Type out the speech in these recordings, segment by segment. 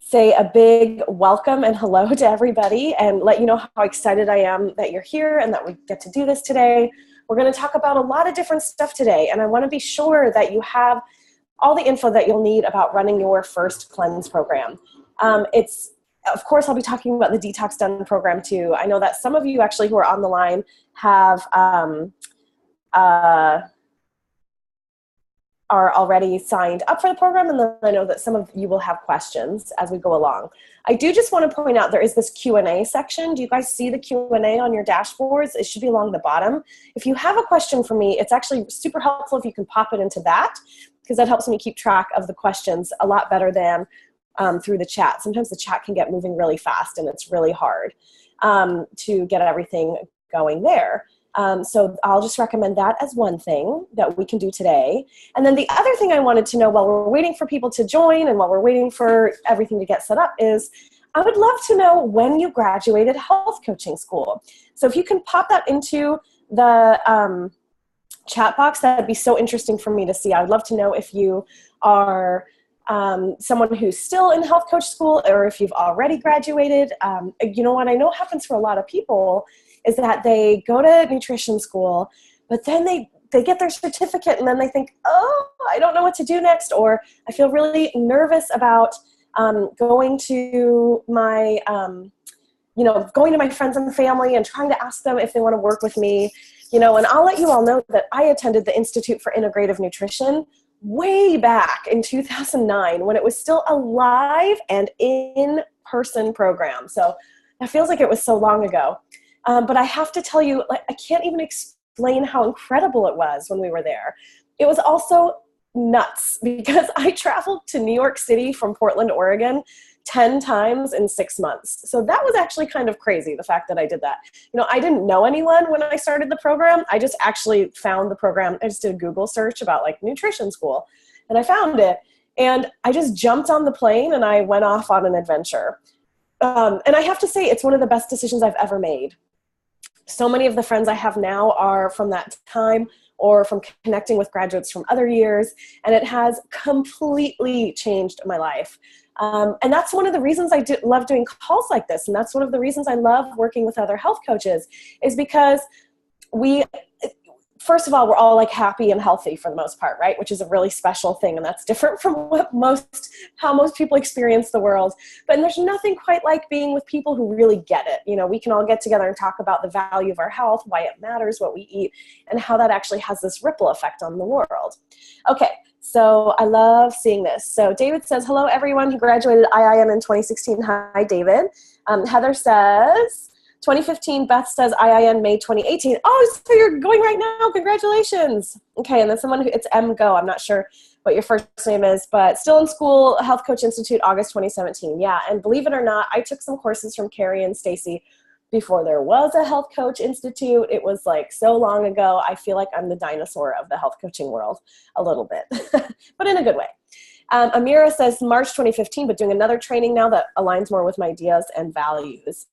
say a big welcome and hello to everybody and let you know how excited I am that you're here and that we get to do this today. We're going to talk about a lot of different stuff today, and I want to be sure that you have all the info that you'll need about running your first cleanse program. Of course, I'll be talking about the Detox Done program too. I know that some of you actually who are on the line have are already signed up for the program, and then I know that some of you will have questions as we go along. I do just want to point out there is this Q&A section. Do you guys see the Q&A on your dashboards? It should be along the bottom. If you have a question for me, it's actually super helpful if you can pop it into that, because that helps me keep track of the questions a lot better than through the chat. Sometimes the chat can get moving really fast and it's really hard to get everything going there. So I'll just recommend that as one thing that we can do today. And then the other thing I wanted to know while we're waiting for people to join and while we're waiting for everything to get set up is I would love to know when you graduated health coaching school. So if you can pop that into the chat box, that'd be so interesting for me to see. I would love to know if you are someone who's still in health coach school or if you've already graduated. You know what I know happens for a lot of people is that they go to nutrition school, but then they get their certificate and then they think, oh, I don't know what to do next, or I feel really nervous about going to my, going to my friends and family and trying to ask them if they want to work with me, and I'll let you all know that I attended the Institute for Integrative Nutrition way back in 2009 when it was still a live and in-person program. So that feels like it was so long ago. But I have to tell you, I can't even explain how incredible it was when we were there. It was also nuts because I traveled to New York City from Portland, Oregon 10 times in 6 months. So that was actually kind of crazy, the fact that I did that. I didn't know anyone when I started the program. I just actually found the program. I just did a Google search about nutrition school and I found it. And I just jumped on the plane and I went off on an adventure. And I have to say, it's one of the best decisions I've ever made. So many of the friends I have now are from that time or from connecting with graduates from other years, and it has completely changed my life. And that's one of the reasons I love doing calls like this, and that's one of the reasons I love working with other health coaches, is because first of all, we're all happy and healthy for the most part, right? Which is a really special thing. And that's different from how most people experience the world. But there's nothing quite like being with people who really get it. We can all get together and talk about the value of our health, why it matters, what we eat, and how that actually has this ripple effect on the world. Okay. So I love seeing this. So David says, hello, everyone who graduated IIM in 2016. Hi, David. Heather says, 2015, Beth says IIN May 2018. Oh, so you're going right now. Congratulations. Okay, and then it's M Go. I'm not sure what your first name is, but still in school, Health Coach Institute, August 2017. Yeah, and believe it or not, I took some courses from Carrie and Stacy before there was a Health Coach Institute. It was so long ago. I feel like I'm the dinosaur of the health coaching world a little bit, but in a good way. Amira says March 2015, but doing another training now that aligns more with my ideas and values.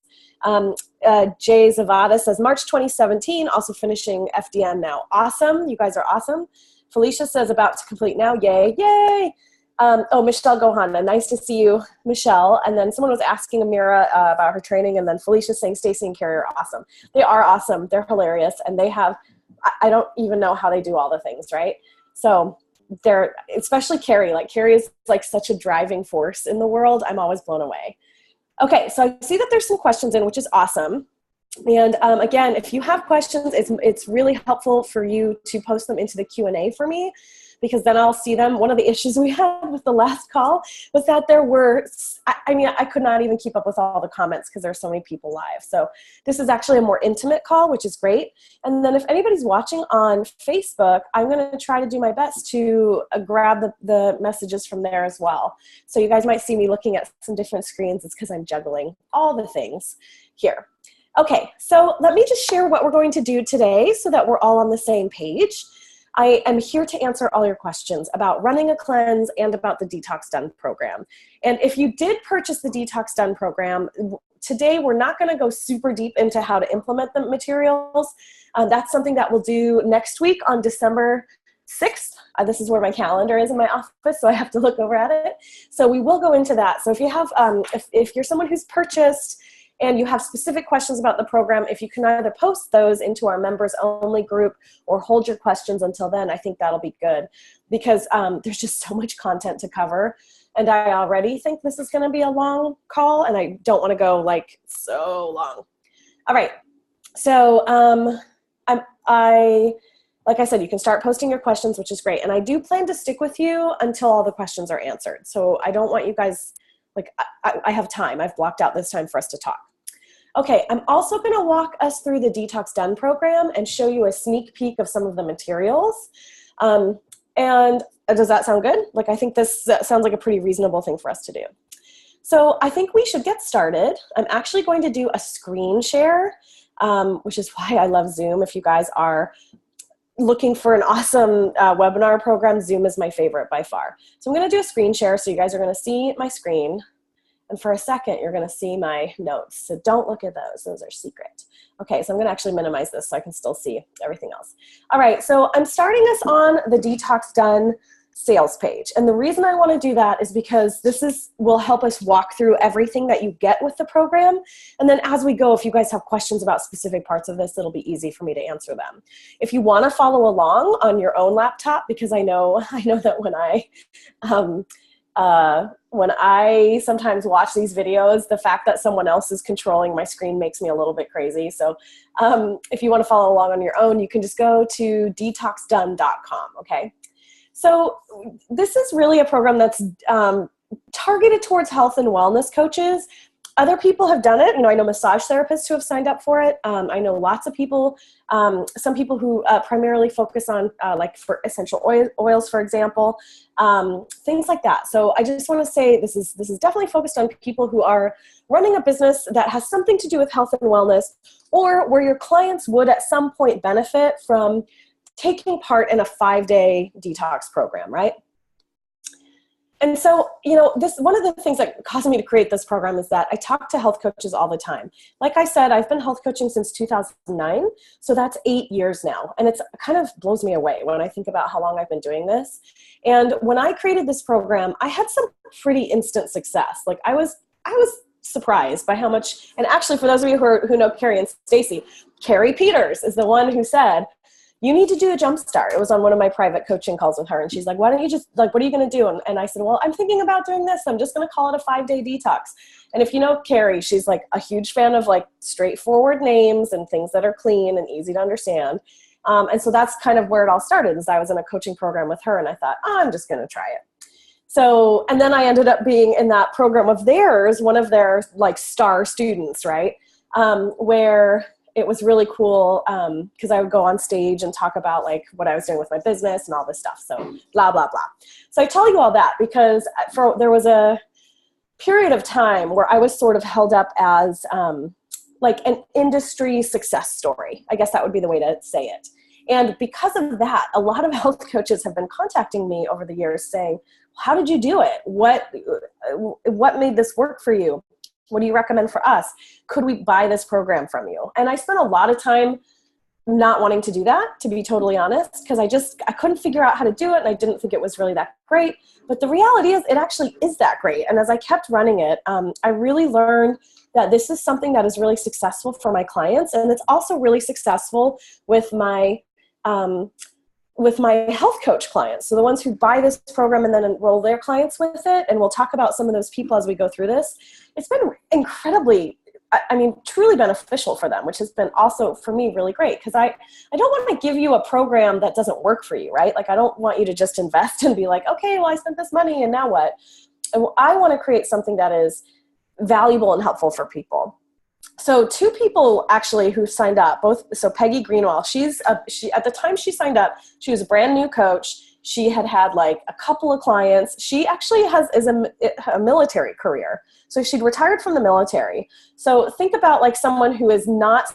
Jay Zavada says March 2017, also finishing FDN now. Awesome. You guys are awesome. Felicia says about to complete now. Yay. Yay. Michelle Gohana. Nice to see you, Michelle. And then someone was asking Amira about her training, and then Felicia saying Stacy and Carrie are awesome. They are awesome. They're hilarious. And they have, I don't even know how they do all the things, right? So they're, especially Carrie, Carrie is such a driving force in the world. I'm always blown away. Okay, so I see that there's some questions in, which is awesome. And again, if you have questions, it's really helpful for you to post them into the Q&A for me, because then I'll see them. One of the issues we had with the last call was that there were, I could not even keep up with all the comments because there's so many people live. So this is actually a more intimate call, which is great. And then if anybody's watching on Facebook, I'm going to try to do my best to grab the messages from there as well. So you guys might see me looking at some different screens. It's because I'm juggling all the things here. Okay, so let me just share what we're going to do today so that we're all on the same page. I am here to answer all your questions about running a cleanse and about the Detox Done program. And if you did purchase the Detox Done program, today we're not going to go super deep into how to implement the materials. That's something that we'll do next week on December 6th. This is where my calendar is in my office, so I have to look over at it. So we will go into that. So if you have, if you're someone who's purchased and you have specific questions about the program, if you can either post those into our members only group or hold your questions until then, I think that'll be good, because there's just so much content to cover. And I already think this is going to be a long call, and I don't want to go like so long. All right. So like I said, you can start posting your questions, which is great. And I do plan to stick with you until all the questions are answered. So I don't want you guys, like, I have time. I've blocked out this time for us to talk. Okay, I'm also going to walk us through the Detox Done program and show you a sneak peek of some of the materials. And does that sound good? Like, I think this sounds like a pretty reasonable thing for us to do. So I think we should get started. I'm actually going to do a screen share, which is why I love Zoom. If you guys are looking for an awesome webinar program, Zoom is my favorite by far. So I'm going to do a screen share, so you guys are going to see my screen. And for a second, you're going to see my notes. So don't look at those. Those are secret. Okay, so I'm going to actually minimize this so I can still see everything else. All right, so I'm starting us on the Detox Done sales page. And the reason I want to do that is because will help us walk through everything that you get with the program. And then as we go, if you guys have questions about specific parts of this, it'll be easy for me to answer them. If you want to follow along on your own laptop, because I know that when I sometimes watch these videos, the fact that someone else is controlling my screen makes me a little bit crazy. So if you want to follow along on your own, you can just go to detoxdone.com, okay? So this is really a program that's targeted towards health and wellness coaches. Other people have done it. I know massage therapists who have signed up for it. I know lots of people, some people who primarily focus on like for essential oils, for example, things like that. So I just want to say this is definitely focused on people who are running a business that has something to do with health and wellness, or where your clients would at some point benefit from taking part in a 5-day detox program, right? And so, one of the things that caused me to create this program is that I talk to health coaches all the time. Like I said, I've been health coaching since 2009, so that's 8 years now. And it kind of blows me away when I think about how long I've been doing this. And when I created this program, I had some pretty instant success. Like I was surprised by how much, and actually for those of you who know Carrie and Stacy, Carrie Peters is the one who said, you need to do a jump start. It was on one of my private coaching calls with her. And she's like, why don't you just, like, what are you going to do? And I said, well, I'm thinking about doing this. I'm just going to call it a 5-day detox. And if you know Carrie, she's like a huge fan of like straightforward names and things that are clean and easy to understand. And so that's kind of where it all started, is I was in a coaching program with her and I thought, I'm just going to try it. So, and then I ended up being in that program of theirs, one of their like star students, right? Where it was really cool because I would go on stage and talk about like what I was doing with my business and all this stuff. So blah, blah, blah. So I tell you all that because there was a period of time where I was sort of held up as like an industry success story. I guess that would be the way to say it. And because of that, a lot of health coaches have been contacting me over the years saying, how did you do it? What made this work for you? What do you recommend for us? Could we buy this program from you? And I spent a lot of time not wanting to do that, to be totally honest, because I couldn't figure out how to do it, and I didn't think it was really that great. But the reality is it actually is that great. And as I kept running it, I really learned that this is something that is really successful for my clients, and it's also really successful with my health coach clients. So the ones who buy this program and then enroll their clients with it, and we'll talk about some of those people as we go through this. It's been incredibly, truly beneficial for them, which has been also for me really great, because I don't want to give you a program that doesn't work for you, right? Like I don't want you to just invest and be like, okay, well I spent this money and now what? And I want to create something that is valuable and helpful for people. So 2 people actually who signed up, so Peggy Greenwell, she at the time she signed up, she was a brand new coach. She had like a couple of clients. She actually is a military career. So she'd retired from the military. So think about like someone who is not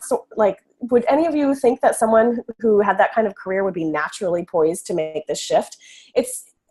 would any of you think that someone who had that kind of career would be naturally poised to make this shift?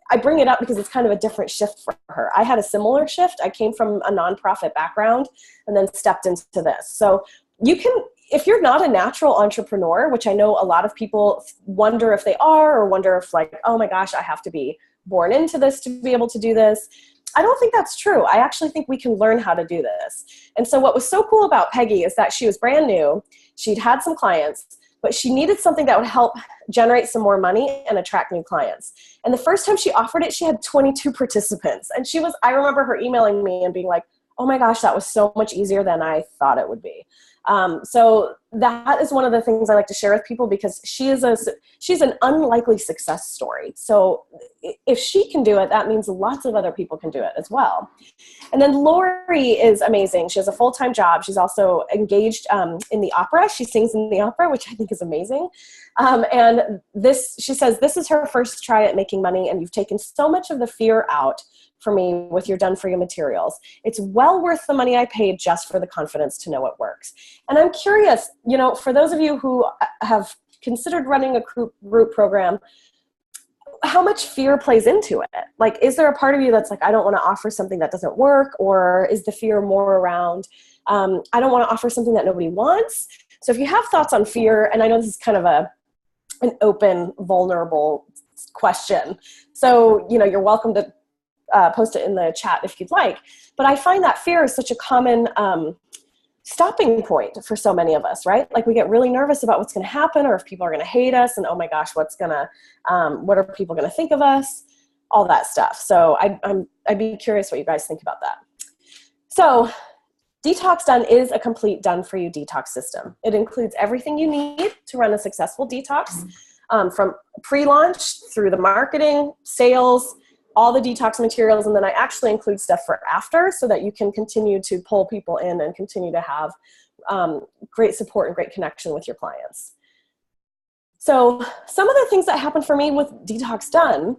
I bring it up because it's kind of a different shift for her. I had a similar shift. I came from a nonprofit background and then stepped into this. So you can, if you're not a natural entrepreneur, which I know a lot of people wonder if they are, or wonder if like, oh my gosh, I have to be born into this to be able to do this. I don't think that's true. I actually think we can learn how to do this. And so what was so cool about Peggy is that she was brand new. She'd had some clients, but she needed something that would help generate some more money and attract new clients. And the first time she offered it, she had 22 participants. And I remember her emailing me and being like, oh my gosh, that was so much easier than I thought it would be. So that is one of the things I like to share with people, because she's an unlikely success story. So if she can do it, that means lots of other people can do it as well. And then Lori is amazing. She has a full-time job. She's also engaged in the opera. She sings in the opera, which I think is amazing. And she says, this is her first try at making money, and you've taken so much of the fear out for me with your done-for-you materials. It's well worth the money I paid just for the confidence to know it works. And I'm curious, for those of you who have considered running a group program, how much fear plays into it? Like, is there a part of you that's like, I don't want to offer something that doesn't work? Or is the fear more around, I don't want to offer something that nobody wants? So if you have thoughts on fear, and I know this is kind of an open, vulnerable question, so, you're welcome to post it in the chat if you'd like. But I find that fear is such a common stopping point for so many of us, right? Like, we get really nervous about what's going to happen, or if people are going to hate us, and oh my gosh, what are people going to think of us? All that stuff. So I'd be curious what you guys think about that. So Detox Done is a complete done-for-you detox system. It includes everything you need to run a successful detox, from pre-launch through the marketing, sales, all the detox materials, and then I actually include stuff for after, so that you can continue to pull people in and continue to have great support and great connection with your clients. So some of the things that happened for me with Detox Done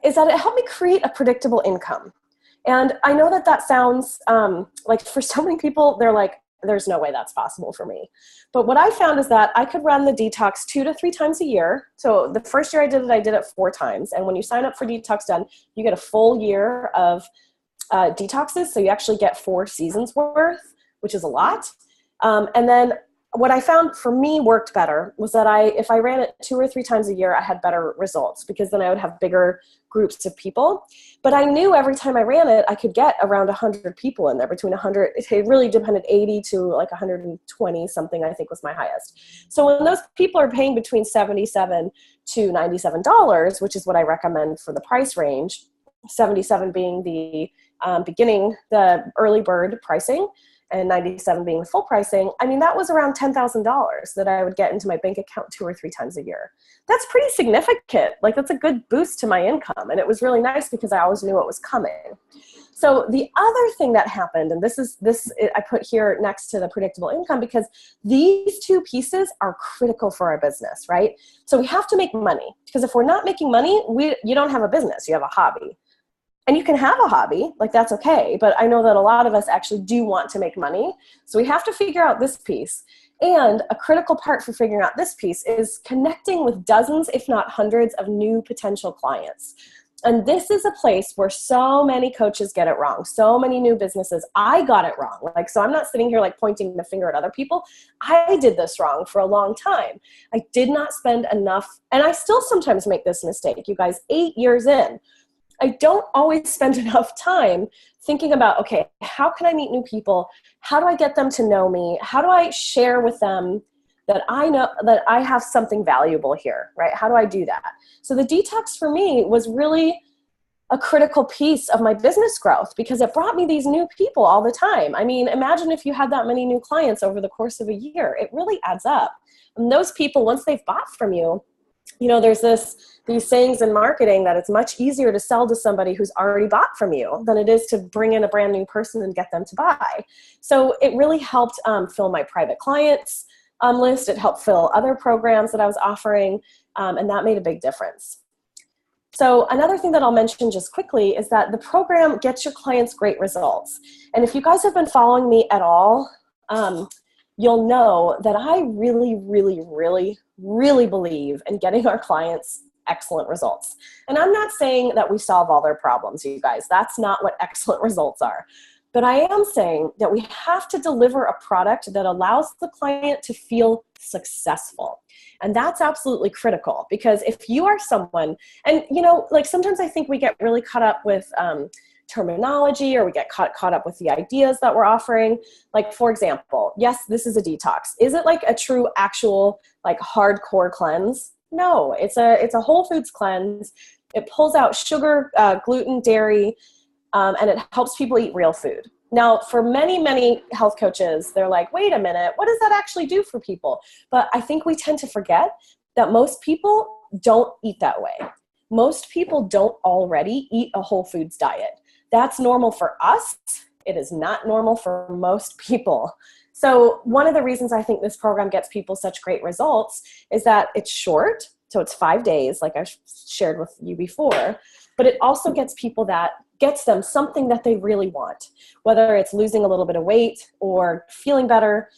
is that it helped me create a predictable income. And I know that sounds like, for so many people, they're like, there's no way that's possible for me. But what I found is that I could run the detox 2 to 3 times a year. So the first year I did it 4 times. And when you sign up for Detox Done, you get a full year of detoxes. So you actually get 4 seasons worth, which is a lot. And then what I found for me worked better was that if I ran it 2 or 3 times a year, I had better results, because then I would have bigger groups of people. But I knew every time I ran it, I could get around 100 people in there, between 100, it really depended, 80 to like 120 something, I think was my highest. So when those people are paying between $77 to $97, which is what I recommend for the price range, 77 being the the early bird pricing, and 97 being the full pricing, I mean, that was around $10,000 that I would get into my bank account 2 or 3 times a year. That's pretty significant. Like, that's a good boost to my income. And it was really nice because I always knew it was coming. So the other thing that happened, and this I put here next to the predictable income, because these 2 pieces are critical for our business, right? So we have to make money, because if we're not making money, you don't have a business, you have a hobby. And you can have a hobby, like, that's okay. But I know that a lot of us actually do want to make money. So we have to figure out this piece. And a critical part for figuring out this piece is connecting with dozens, if not hundreds, of new potential clients. And this is a place where so many coaches get it wrong. So many new businesses, I got it wrong. Like, so I'm not sitting here like pointing the finger at other people. I did this wrong for a long time. I did not spend enough, and I still sometimes make this mistake, you guys, 8 years in. I don't always spend enough time thinking about, okay, how can I meet new people? How do I get them to know me? How do I share with them that I know that I have something valuable here, right? How do I do that? So the detox for me was really a critical piece of my business growth, because it brought me these new people all the time. I mean, imagine if you had that many new clients over the course of a year. It really adds up. And those people, once they've bought from you, there's these sayings in marketing that it's much easier to sell to somebody who's already bought from you than it is to bring in a brand new person and get them to buy. So it really helped fill my private clients list. It helped fill other programs that I was offering, and that made a big difference. So another thing that I'll mention just quickly is that the program gets your clients great results. And if you guys have been following me at all, you'll know that I really, really, really, really believe in getting our clients excellent results. And I'm not saying that we solve all their problems, you guys. That's not what excellent results are. But I am saying that we have to deliver a product that allows the client to feel successful. And that's absolutely critical, because if you are someone, and like sometimes I think we get really caught up with terminology, or we get caught up with the ideas that we're offering. Like, for example, yes, this is a detox. Is it like a true, actual, like hardcore cleanse? No, it's a whole foods cleanse. It pulls out sugar, gluten, dairy, and it helps people eat real food. Now, for many, many health coaches, they're like, wait a minute, what does that actually do for people? But I think we tend to forget that most people don't eat that way. Most people don't already eat a whole foods diet. That's normal for us. It is not normal for most people. So one of the reasons I think this program gets people such great results is that it's short. So it's 5 days, like I shared with you before, but it also gets them something that they really want, whether it's losing a little bit of weight, or feeling better,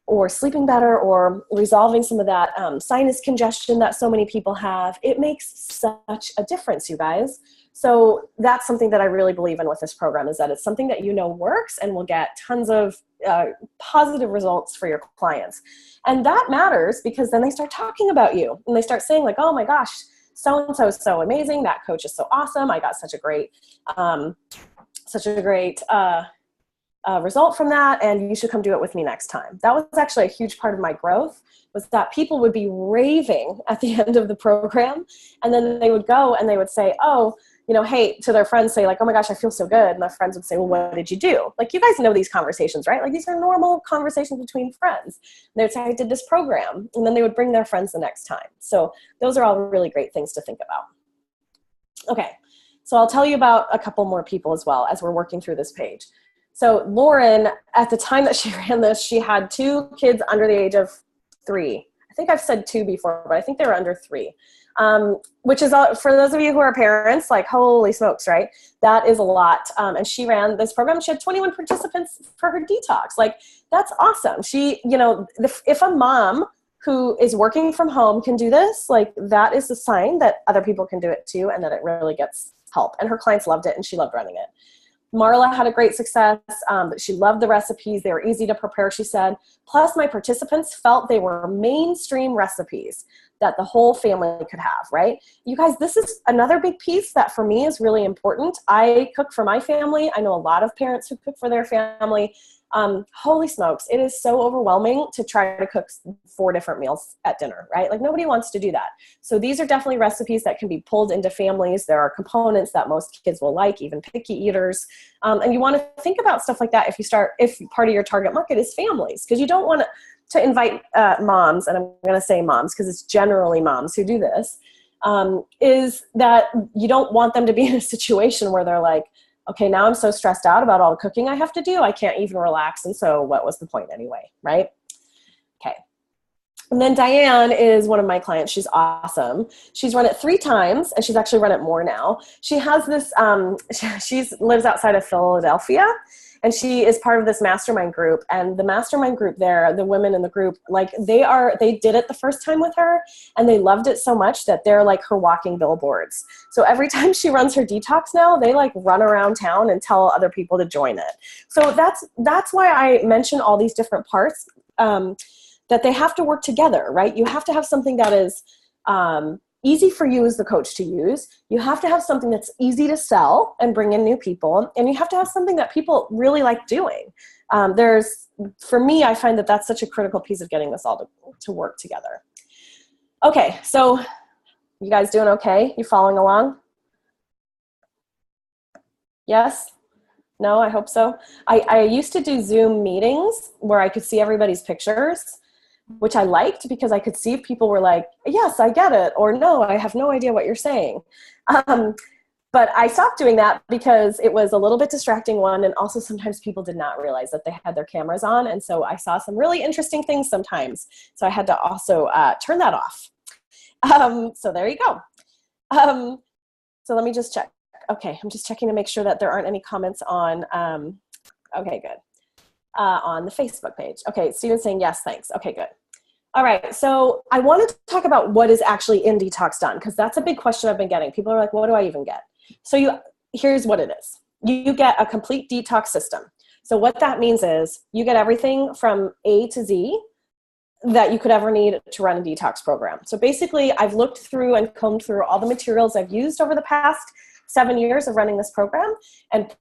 or sleeping better, or resolving some of that sinus congestion that so many people have. It makes such a difference, you guys. So that's something that I really believe in with this program, is that it's something that works and will get tons of positive results for your clients. And that matters, because then they start talking about you, and they start saying like, oh my gosh, so-and-so is so amazing. That coach is so awesome. I got such a great result from that, and you should come do it with me next time. That was actually a huge part of my growth, was that people would be raving at the end of the program, and then they would go and they would say, oh, hey, to their friends, say like, oh my gosh, I feel so good. And their friends would say, well, what did you do? Like, you guys know these conversations, right? Like, these are normal conversations between friends. And they would say, I did this program. And then they would bring their friends the next time. So those are all really great things to think about. Okay, so I'll tell you about a couple more people as well as we're working through this page. So Lauren, at the time that she ran this, she had 2 kids under the age of 3. I think I've said 2 before, but I think they were under 3. Which is, for those of you who are parents, like, holy smokes, right? That is a lot. And she ran this program. She had 21 participants for her detox. Like, that's awesome. She, if a mom who is working from home can do this, like, that is a sign that other people can do it too, and that it really gets help. And her clients loved it, and she loved running it. Marla had a great success. She loved the recipes. They were easy to prepare, she said. Plus, my participants felt they were mainstream recipes that the whole family could have, right? You guys, this is another big piece that for me is really important. I cook for my family. I know a lot of parents who cook for their family. Holy smokes, it is so overwhelming to try to cook 4 different meals at dinner, right? Like, nobody wants to do that. So these are definitely recipes that can be pulled into families. There are components that most kids will like, even picky eaters. And you want to think about stuff like that if part of your target market is families, because you don't want to invite moms, and I'm going to say moms because it's generally moms who do this, is that you don't want them to be in a situation where they're like, okay, now I'm so stressed out about all the cooking I have to do, I can't even relax, and so what was the point anyway, right? Okay. And then Diane is one of my clients. She's awesome. She's run it 3 times, and she's actually run it more now. She has this, she lives outside of Philadelphia, and she is part of this mastermind group. And the mastermind group there, the women in the group, like, they did it the first time with her, and they loved it so much that they're like her walking billboards. So every time she runs her detox now, they like run around town and tell other people to join it. So that's why I mention all these different parts, that they have to work together, right? You have to have something that is easy for you as the coach to use. You have to have something that's easy to sell and bring in new people. And you have to have something that people really like doing. For me, I find that that's such a critical piece of getting this all to work together. Okay, so you guys doing okay? You following along? Yes? No, I hope so. I used to do Zoom meetings where I could see everybody's pictures, which I liked because I could see if people were like, yes, I get it, or no, I have no idea what you're saying. But I stopped doing that because it was a little bit distracting, one, and also sometimes people did not realize that they had their cameras on, and so I saw some really interesting things sometimes. So I had to also turn that off. So there you go. So let me just check. Okay, I'm just checking to make sure that there aren't any comments on, okay, good. On the Facebook page. Okay, Steven's saying yes, thanks. Okay, good. All right, so I wanted to talk about what is actually in Detox Done, because that's a big question I've been getting. People are like, what do I even get? So here's what it is. You get a complete detox system. So what that means is you get everything from A to Z that you could ever need to run a detox program. So basically, I've looked through and combed through all the materials I've used over the past 7 years of running this program and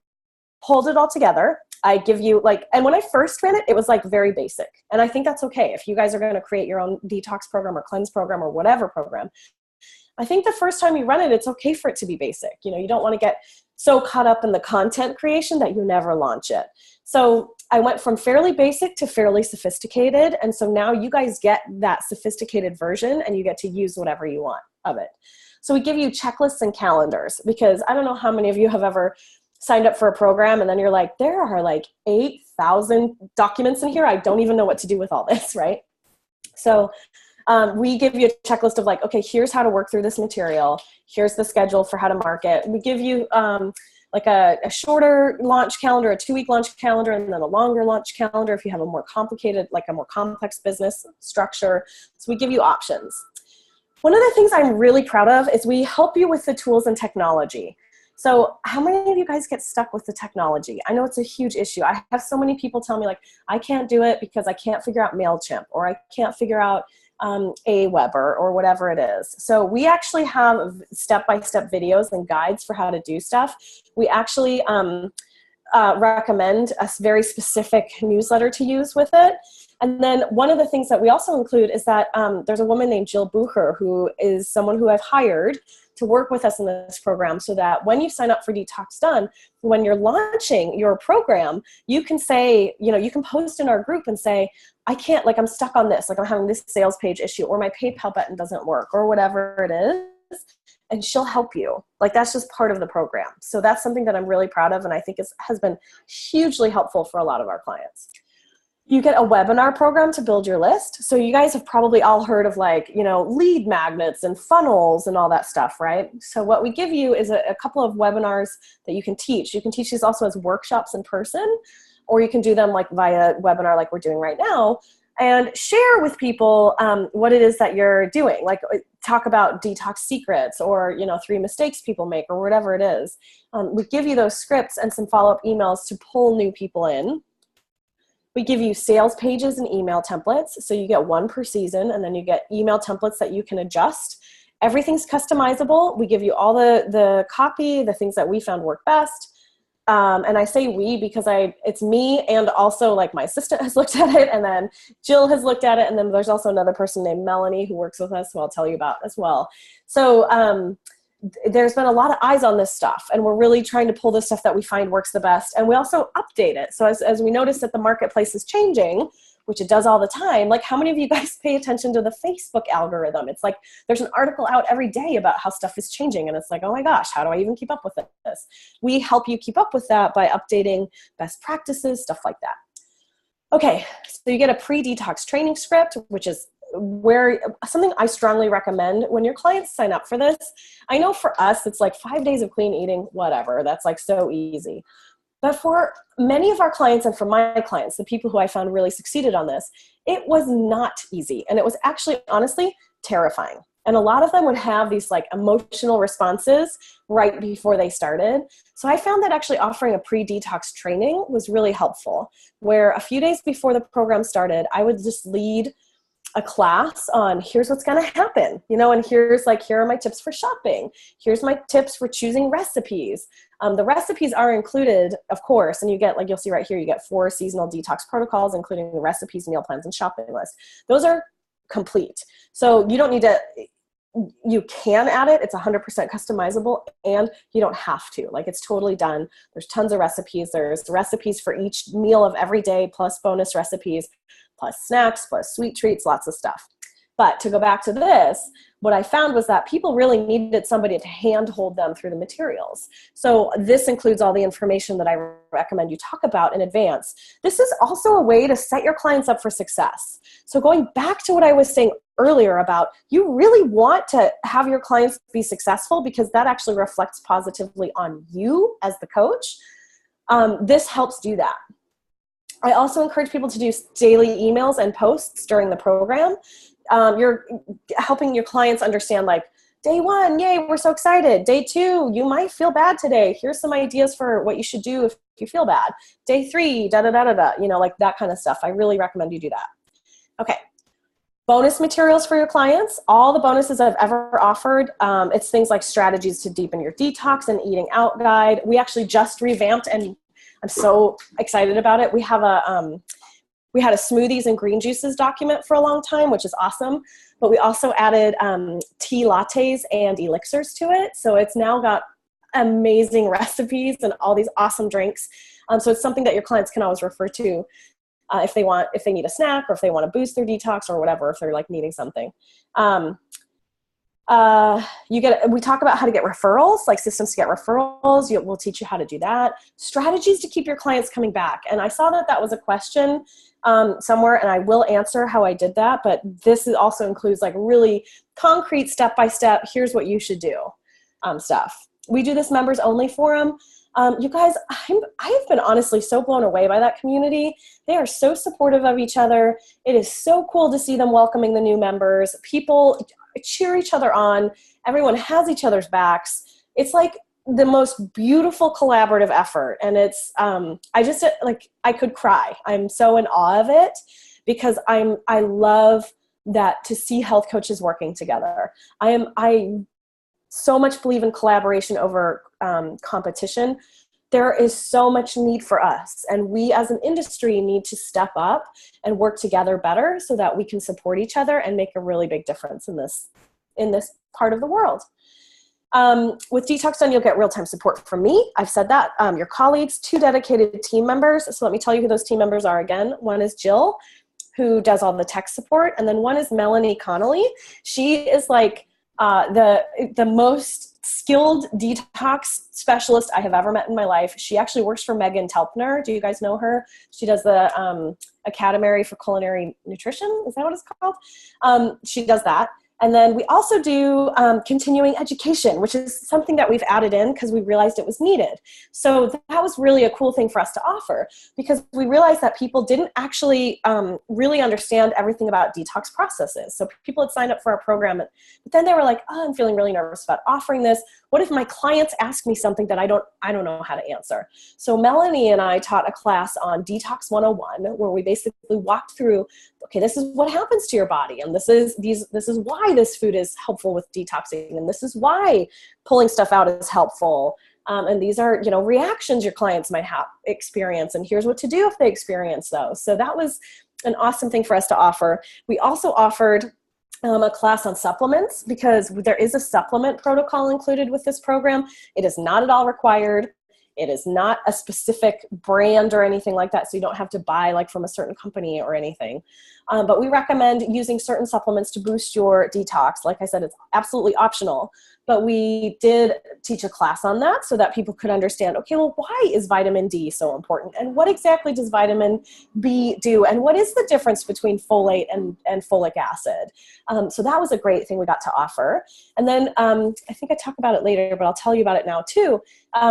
pulled it all together. I give you and when I first ran it, it was very basic. And I think that's okay. If you guys are going to create your own detox program or cleanse program or whatever program, I think the first time you run it, it's okay for it to be basic. You don't want to get so caught up in the content creation that you never launch it. So I went from fairly basic to fairly sophisticated. And so now you guys get that sophisticated version and you get to use whatever you want of it. So we give you checklists and calendars, because I don't know how many of you have ever signed up for a program and then you're like, there are 8,000 documents in here. I don't even know what to do with all this, right? So we give you a checklist of okay, here's how to work through this material. Here's the schedule for how to market. We give you a shorter launch calendar, a 2-week launch calendar, and then a longer launch calendar if you have a more complicated, a more complex business structure. So we give you options. One of the things I'm really proud of is we help you with the tools and technology. So how many of you guys get stuck with the technology? I know it's a huge issue. I have so many people tell me I can't do it because I can't figure out MailChimp, or I can't figure out Aweber or whatever it is. So we actually have step-by-step videos and guides for how to do stuff. We actually recommend a very specific newsletter to use with it. And then one of the things that we also include is that there's a woman named Jill Bucher, who is someone who I've hired to work with us in this program, so that when you sign up for Detox Done, when you're launching your program, you can say, you can post in our group and say, I can't, I'm stuck on this, I'm having this sales page issue, or my PayPal button doesn't work, or whatever it is, and she'll help you. That's just part of the program. So that's something that I'm really proud of, and I think has been hugely helpful for a lot of our clients. You get a webinar program to build your list. So you guys have probably all heard of lead magnets and funnels and all that stuff, right? So what we give you is a couple of webinars that you can teach. You can teach these also as workshops in person, or you can do them via webinar like we're doing right now, and share with people what it is that you're doing. Talk about detox secrets, or 3 mistakes people make, or whatever it is. We give you those scripts and some follow-up emails to pull new people in. We give you sales pages and email templates. So you get 1 per season, and then you get email templates that you can adjust. Everything's customizable. We give you all the copy, the things that we found work best. And I say we because it's me, and also my assistant has looked at it, and then Jill has looked at it, and then there's also another person named Melanie who works with us, who I'll tell you about as well. So there's been a lot of eyes on this stuff, and we're really trying to pull the stuff that we find works the best. And we also update it. So as we notice that the marketplace is changing, which it does all the time, how many of you guys pay attention to the Facebook algorithm? It's there's an article out every day about how stuff is changing, and it's oh my gosh, how do I even keep up with this? We help you keep up with that by updating best practices, stuff like that. Okay, so you get a pre-detox training script, which is something I strongly recommend when your clients sign up for this. I know for us, it's 5 days of clean eating, whatever. That's so easy. But for many of our clients, and for my clients, the people who I found really succeeded on this, it was not easy. And it was actually, honestly, terrifying. And a lot of them would have these emotional responses right before they started. So I found that actually offering a pre-detox training was really helpful, where a few days before the program started, I would just lead a class on here's what's going to happen, and here's here are my tips for shopping. Here's my tips for choosing recipes. The recipes are included, of course, and you get, you'll see right here, you get 4 seasonal detox protocols, including the recipes, meal plans, and shopping list. Those are complete. So you don't need to, you can add it. It's 100% customizable, and you don't have to. It's totally done. There's tons of recipes. There's recipes for each meal of every day, plus bonus recipes, plus snacks, plus sweet treats, lots of stuff. But to go back to this, what I found was that people really needed somebody to handhold them through the materials. So this includes all the information that I recommend you talk about in advance. This is also a way to set your clients up for success. So going back to what I was saying earlier about you really want to have your clients be successful, because that actually reflects positively on you as the coach. This helps do that. I also encourage people to do daily emails and posts during the program. You're helping your clients understand Day 1, yay, we're so excited. Day 2, you might feel bad today. Here's some ideas for what you should do if you feel bad. Day 3, da-da-da-da-da, like that kind of stuff. I really recommend you do that. Okay. Bonus materials for your clients. All the bonuses I've ever offered, it's things like strategies to deepen your detox and eating out guide. We actually just revamped, and I'm so excited about it. We have we had a smoothies and green juices document for a long time, which is awesome. But we also added tea lattes and elixirs to it. So it's now got amazing recipes and all these awesome drinks. So it's something that your clients can always refer to if they need a snack, or if they want to boost their detox, or whatever, if they're like needing something. We talk about how to get referrals, like systems to get referrals. We'll teach you how to do that. Strategies to keep your clients coming back. And I saw that was a question somewhere, and I will answer how I did that. But this also includes like really concrete step-by-step, here's what you should do stuff. We do this members only forum. You guys, I have been honestly so blown away by that community. They are so supportive of each other. It is so cool to see them welcoming the new members. People cheer each other on. Everyone has each other's backs. It's like the most beautiful collaborative effort. And it's, I could cry. I'm so in awe of it, because I love that, to see health coaches working together. I so much believe in collaboration over competition. There is so much need for us, and we as an industry need to step up and work together better so that we can support each other and make a really big difference in this part of the world. With Detox Done, you'll get real-time support from me. I've said that. Your colleagues, 2 dedicated team members. So let me tell you who those team members are again. One is Jill, who does all the tech support, and then one is Melanie Connolly. She is like the most skilled detox specialist I have ever met in my life. She actually works for Megan Telpner. Do you guys know her? She does the Academy for Culinary Nutrition. Is that what it's called? She does that. And then we also do continuing education, which is something that we've added in because we realized it was needed. So that was really a cool thing for us to offer, because we realized that people didn't actually really understand everything about detox processes. So people had signed up for our program, but then they were like, oh, I'm feeling really nervous about offering this. What if my clients ask me something that I don't know how to answer? So Melanie and I taught a class on Detox 101, where we basically walked through, okay, this is what happens to your body, and this is why this food is helpful with detoxing, and this is why pulling stuff out is helpful, and these are reactions your clients might experience, and here's what to do if they experience those. So that was an awesome thing for us to offer. We also offered a class on supplements, because there is a supplement protocol included with this program. It is not at all required. It is not a specific brand or anything like that, so you don't have to buy like from a certain company or anything. But we recommend using certain supplements to boost your detox. Like I said, it's absolutely optional. But we did teach a class on that so that people could understand, okay, well, why is vitamin D so important? And what exactly does vitamin B do? And what is the difference between folate and folic acid? So that was a great thing we got to offer. And then I think I talk about it later, but I'll tell you about it now too.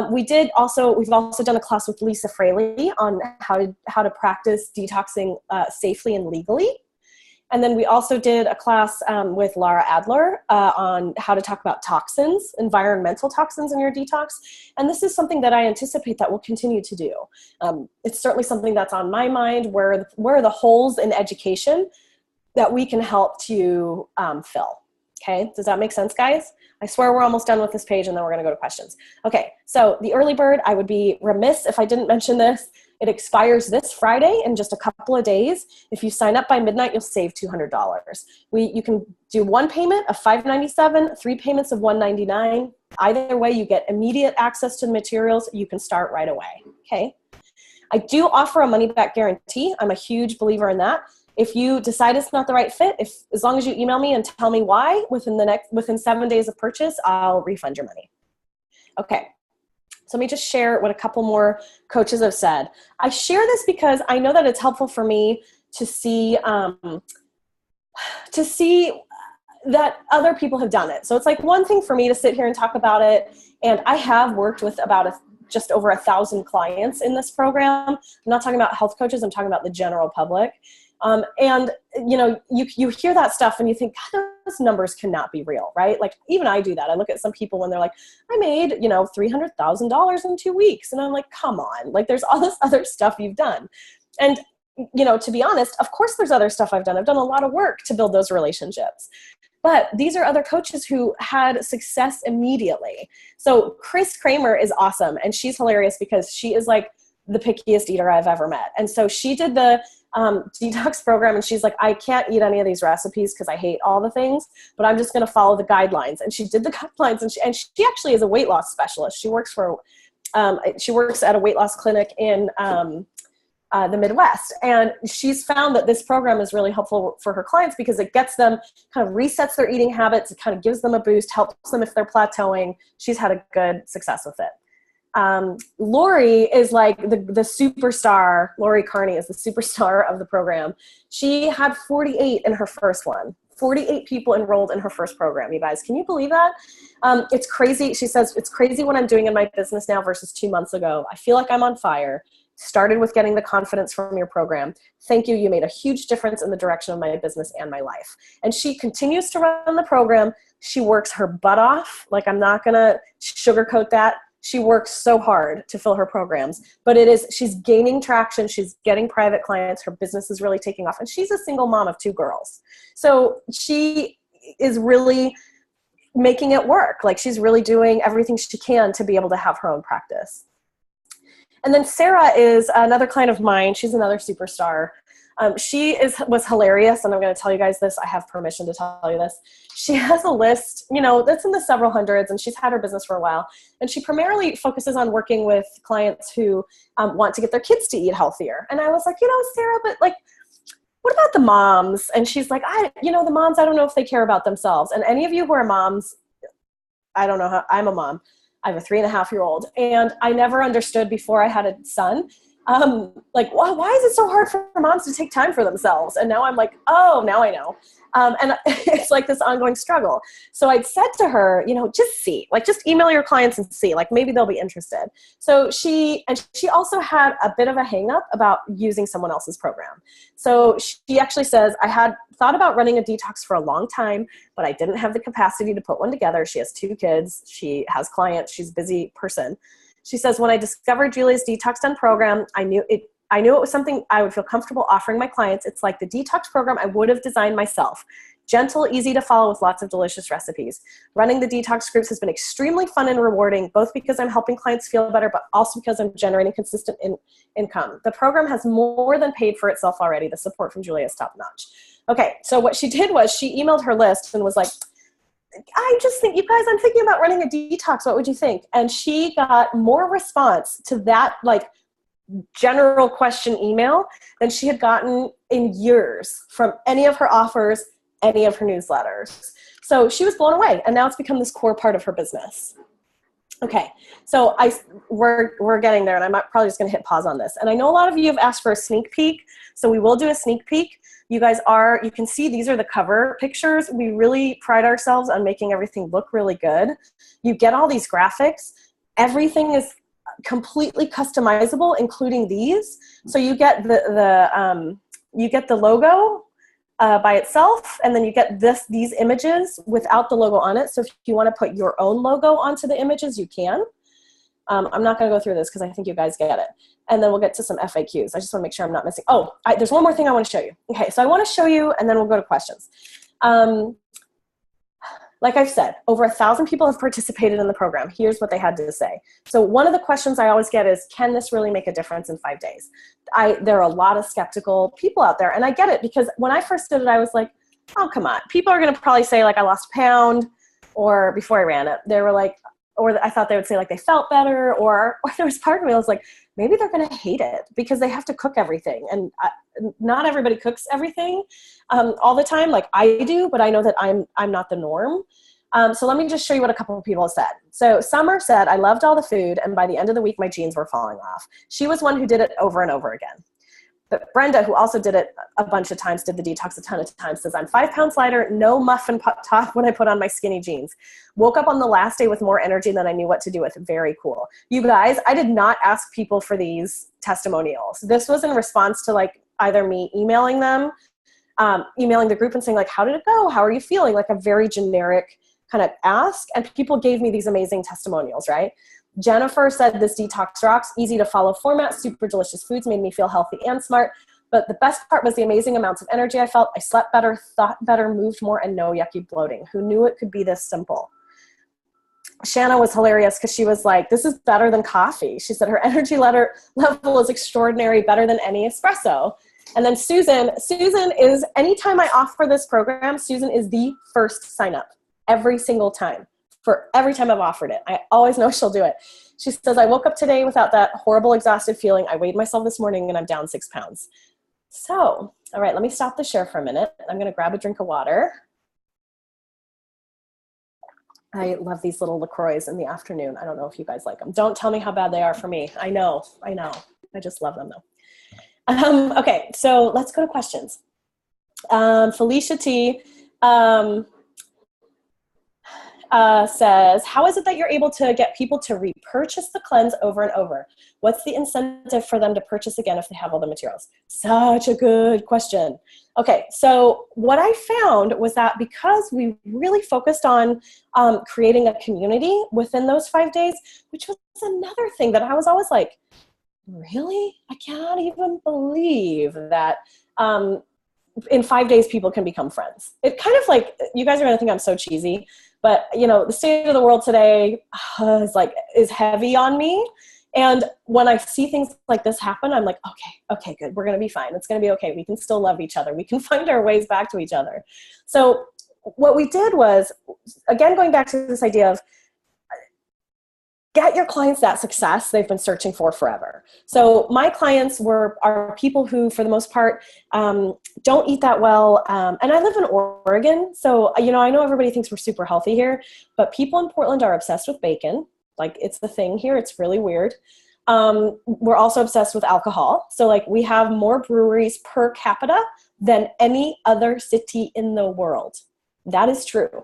We've also done a class with Lisa Fraley on how to practice detoxing safely and legally. And then we also did a class with Laura Adler on how to talk about toxins, environmental toxins in your detox. And this is something that I anticipate that we'll continue to do. It's certainly something that's on my mind. Where are the holes in education that we can help to fill? Okay, does that make sense, guys? I swear we're almost done with this page, and then we're going to go to questions. Okay, so the early bird, I would be remiss if I didn't mention this. It expires this Friday in just a couple of days. If you sign up by midnight, you'll save $200. You can do one payment of $597, 3 payments of $199. Either way, you get immediate access to the materials. You can start right away, okay? I do offer a money-back guarantee. I'm a huge believer in that. If you decide it's not the right fit, as long as you email me and tell me why, within 7 days of purchase, I'll refund your money. Okay. So let me just share what a couple more coaches have said. I share this because I know that it's helpful for me to see that other people have done it. So it's like one thing for me to sit here and talk about it, and I have worked with just over 1,000 clients in this program. I'm not talking about health coaches, I'm talking about the general public. And you hear that stuff and you think, God, numbers cannot be real, right? Like even I do that. I look at some people when they're like, I made, $300,000 in 2 weeks. And I'm like, come on, like there's all this other stuff you've done. And, to be honest, of course there's other stuff I've done. I've done a lot of work to build those relationships. But these are other coaches who had success immediately. So Chris Kramer is awesome. And she's hilarious because she is like the pickiest eater I've ever met. And so she did the detox program, and she's like, I can't eat any of these recipes because I hate all the things, but I'm just going to follow the guidelines. And she did the guidelines, and she actually is a weight loss specialist. She works at a weight loss clinic in the Midwest. And she's found that this program is really helpful for her clients because it gets them, kind of resets their eating habits. It kind of gives them a boost, helps them if they're plateauing. She's had a good success with it. Lori is like the superstar. Lori Carney is the superstar of the program. She had 48 in her first one. 48 people enrolled in her first program, you guys. Can you believe that? It's crazy. She says, it's crazy what I'm doing in my business now versus 2 months ago. I feel like I'm on fire. Started with getting the confidence from your program. Thank you. You made a huge difference in the direction of my business and my life. And she continues to run the program. She works her butt off. Like, I'm not going to sugarcoat that. She works so hard to fill her programs, but she's gaining traction. She's getting private clients. Her business is really taking off. And she's a single mom of 2 girls. So she is really making it work. Like, she's really doing everything she can to be able to have her own practice. And then Sarah is another client of mine. She's another superstar. She was hilarious, and I'm going to tell you guys this. I have permission to tell you this. She has a list, that's in the several hundreds, and she's had her business for a while. And she primarily focuses on working with clients who want to get their kids to eat healthier. And I was like, Sarah, but like, what about the moms? And she's like, the moms, I don't know if they care about themselves. And any of you who are moms, I don't know how, I'm a mom. I have a 3.5-year-old, and I never understood before I had a son, why is it so hard for moms to take time for themselves? And now I'm like, oh, now I know. And it's like this ongoing struggle. So I'd said to her, just see, just email your clients and see, maybe they'll be interested. So she also had a bit of a hang up about using someone else's program. So she actually says, I had thought about running a detox for a long time, but I didn't have the capacity to put one together. She has 2 kids. She has clients. She's a busy person. She says, when I discovered Julia's Detox Done program, I knew it was something I would feel comfortable offering my clients. It's like the detox program I would have designed myself. Gentle, easy to follow with lots of delicious recipes. Running the detox groups has been extremely fun and rewarding, both because I'm helping clients feel better, but also because I'm generating consistent income. The program has more than paid for itself already. The support from Julia is top notch. Okay, so what she did was she emailed her list and was like, I just think, you guys, I'm thinking about running a detox. What would you think? And she got more response to that, general question email than she had gotten in years from any of her offers, any of her newsletters. So she was blown away, and now it's become this core part of her business. Okay, so we're getting there, and I'm probably just going to hit pause on this. And I know a lot of you have asked for a sneak peek, so we will do a sneak peek. You can see these are the cover pictures. We really pride ourselves on making everything look really good. You get all these graphics. Everything is completely customizable, including these. So you get the logo by itself, and then you get these images without the logo on it. So if you want to put your own logo onto the images, you can. I'm not going to go through this because I think you guys get it. And then we'll get to some FAQs. I just want to make sure I'm not missing. There's one more thing I want to show you. Okay, so I want to show you, and then we'll go to questions. Like I've said, over 1,000 people have participated in the program. Here's what they had to say. So one of the questions I always get is, can this really make a difference in 5 days? There are a lot of skeptical people out there, and I get it, because when I first did it, I was like, oh, come on. People are going to probably say, I lost a pound, or before I ran it, they were like, or I thought they would say they felt better, or there was part of me I was like, maybe they're going to hate it because they have to cook everything. And not everybody cooks everything all the time like I do, but I know that I'm not the norm. So let me just show you what a couple of people said. So Summer said, I loved all the food, and by the end of the week, my jeans were falling off. She was one who did it over and over again. But Brenda, who also did it a bunch of times, did the detox a ton of times, says, I'm 5 pounds lighter, no muffin top when I put on my skinny jeans. Woke up on the last day with more energy than I knew what to do with. Very cool. You guys, I did not ask people for these testimonials. This was in response to either me emailing them emailing the group and saying like, how did it go? How are you feeling? Like a very generic kind of ask. And people gave me these amazing testimonials, right? Jennifer said, this detox rocks, easy to follow format, super delicious foods, made me feel healthy and smart. But the best part was the amazing amounts of energy I felt. I slept better, thought better, moved more, and no yucky bloating. Who knew it could be this simple? Shanna was hilarious because she was like, this is better than coffee. She said her energy level is extraordinary, better than any espresso. And then Susan is, anytime I offer this program, Susan is the first sign up every single time. For every time I've offered it. I always know she'll do it. She says, I woke up today without that horrible exhausted feeling. I weighed myself this morning and I'm down 6 pounds. So, all right, let me stop the share for a minute. I'm going to grab a drink of water. I love these little LaCroix in the afternoon. I don't know if you guys like them. Don't tell me how bad they are for me. I know. I just love them though. Okay, so let's go to questions. Felicia T. Says, how is it that you're able to get people to repurchase the cleanse over and over? What's the incentive for them to purchase again if they have all the materials? Such a good question. Okay, so what I found was that because we really focused on creating a community within those 5 days, which was another thing that I was always like, really? I cannot even believe that in 5 days people can become friends. It kind of like, you guys are gonna think I'm so cheesy, but you know, the state of the world today is heavy on me. And when I see things like this happen, I'm like, okay, good. We're going to be fine. It's going to be okay. We can still love each other. We can find our ways back to each other. So what we did was, again, going back to this idea of get your clients that success they've been searching for forever. So my clients are people who, for the most part, don't eat that well. And I live in Oregon. So, you know, I know everybody thinks we're super healthy here, but people in Portland are obsessed with bacon. Like, it's the thing here. It's really weird. We're also obsessed with alcohol. So like, we have more breweries per capita than any other city in the world. That is true.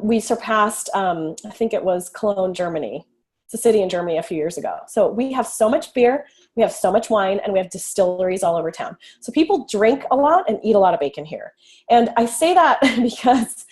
We surpassed, I think it was Cologne, Germany. It's a city in Germany a few years ago. So we have so much beer, we have so much wine, and we have distilleries all over town. So people drink a lot and eat a lot of bacon here. And I say that because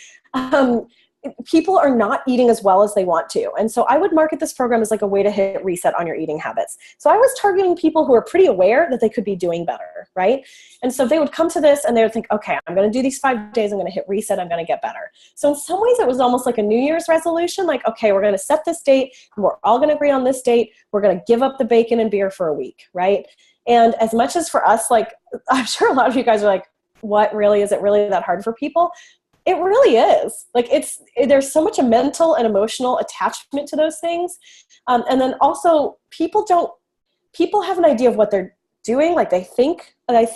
people are not eating as well as they want to. And so I would market this program as like a way to hit reset on your eating habits. So I was targeting people who are pretty aware that they could be doing better, right? And so they would come to this and they would think, okay, I'm going to do these 5 days. I'm going to hit reset. I'm going to get better. So in some ways it was almost like a New Year's resolution. Like, okay, we're going to set this date and we're all going to agree on this date. We're going to give up the bacon and beer for a week, right? And as much as for us, like, I'm sure a lot of you guys are like, what, really? Is it really that hard for people? It really is. Like, there's so much a mental and emotional attachment to those things. And then also people have an idea of what they're doing. Like I think, I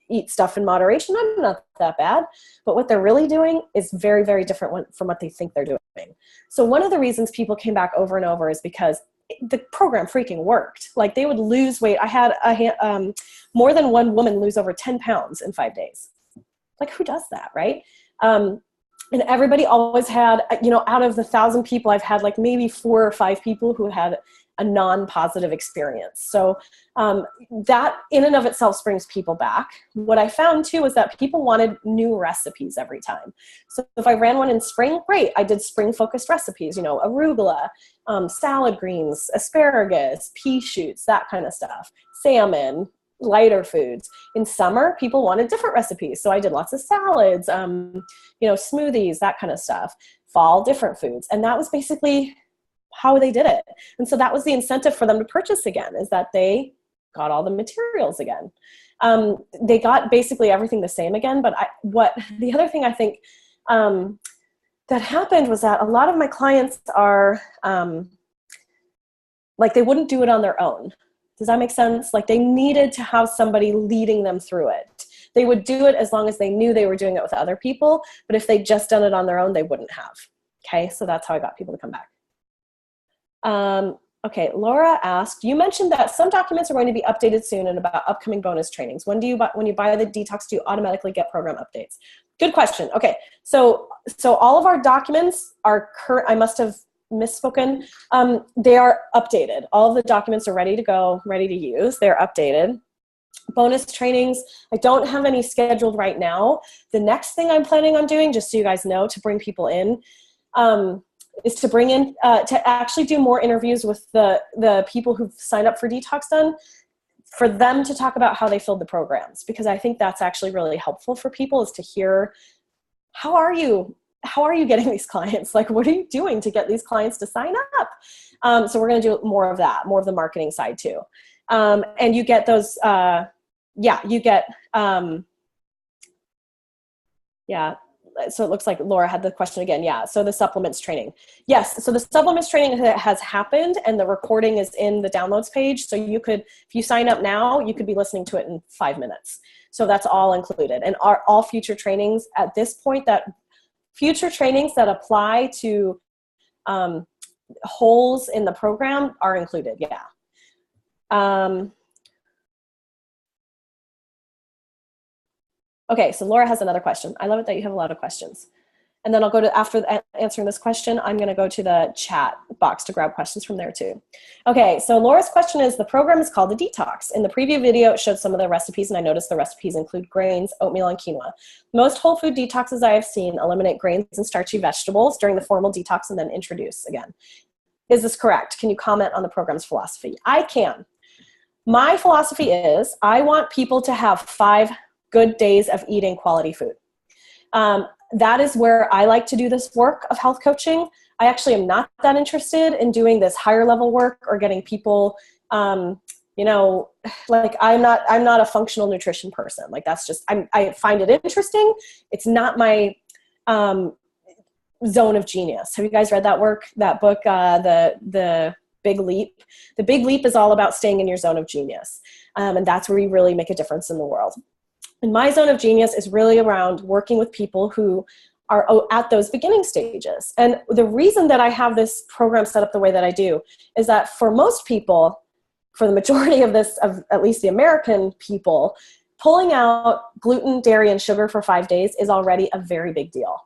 eat stuff in moderation. I'm not that bad. But what they're really doing is very, very different from what they think they're doing. So one of the reasons people came back over and over is because the program freaking worked. Like, they would lose weight. I had more than one woman lose over 10 pounds in 5 days. Like, who does that, right? And everybody always had, you know, out of the 1,000 people, I've had like maybe 4 or 5 people who had a non-positive experience. So that in and of itself brings people back. What I found too is that people wanted new recipes every time. So if I ran one in spring, great. I did spring-focused recipes, you know, arugula, salad greens, asparagus, pea shoots, that kind of stuff, salmon, lighter foods. In summer, people wanted different recipes. So I did lots of salads, you know, smoothies, that kind of stuff. Fall, different foods. And that was basically how they did it. And so that was the incentive for them to purchase again, is that they got all the materials again. They got basically everything the same again. But the other thing I think that happened was that a lot of my clients are like, they wouldn't do it on their own. Does that make sense? Like, they needed to have somebody leading them through it. They would do it as long as they knew they were doing it with other people. But if they'd just done it on their own, they wouldn't have. Okay, so that's how I got people to come back. Okay, Laura asked, you mentioned that some documents are going to be updated soon and about upcoming bonus trainings. When you buy the Detox, do you automatically get program updates? Good question. Okay, so all of our documents are current. I must have misspoken. They are updated. All of the documents are ready to go, ready to use. They're updated. Bonus trainings, I don't have any scheduled right now. The next thing I'm planning on doing, just so you guys know, to bring people in, is to bring in, to actually do more interviews with the people who've signed up for Detox Done, for them to talk about how they filled the programs, because I think that's actually really helpful for people, is to hear, how are you getting these clients? Like, what are you doing to get these clients to sign up? So we're going to do more of that, more of the marketing side too. And you get those, so it looks like Laura had the question again. Yeah. So the supplements training. Yes. So the supplements training has happened, and the recording is in the downloads page. So you could, if you sign up now, you could be listening to it in 5 minutes. So that's all included. And all future trainings at this point, future trainings that apply to holes in the program are included. Yeah. Okay, so Laura has another question. I love it that you have a lot of questions. And then I'll go to, after answering this question, I'm going to go to the chat box to grab questions from there too. Okay, so Laura's question is, the program is called the Detox. In the preview video, it showed some of the recipes, and I noticed the recipes include grains, oatmeal, and quinoa. Most whole food detoxes I have seen eliminate grains and starchy vegetables during the formal detox and then introduce again. Is this correct? Can you comment on the program's philosophy? I can. My philosophy is, I want people to have 5 good days of eating quality food. That is where I like to do this work of health coaching. I actually am not that interested in doing this higher level work or getting people, like I'm not a functional nutrition person. Like that's just, I find it interesting. It's not my zone of genius. Have you guys read that book, The Big Leap? The Big Leap is all about staying in your zone of genius. And that's where you really make a difference in the world. And my zone of genius is really around working with people who are at those beginning stages. And the reason that I have this program set up the way that I do is that for most people, for the majority of at least the American people, pulling out gluten, dairy, and sugar for 5 days is already a very big deal.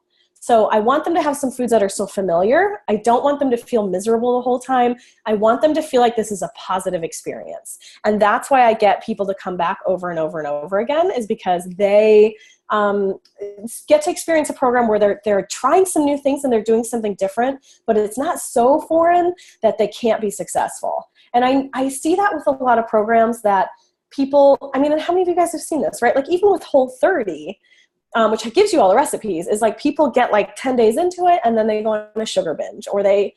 So I want them to have some foods that are so familiar. I don't want them to feel miserable the whole time. I want them to feel like this is a positive experience. And that's why I get people to come back over and over and over again, is because they get to experience a program where they're trying some new things and they're doing something different, but it's not so foreign that they can't be successful. And I see that with a lot of programs that people, I mean, and how many of you guys have seen this, right? Like even with Whole30, which gives you all the recipes, is like people get like 10 days into it and then they go on a sugar binge, or even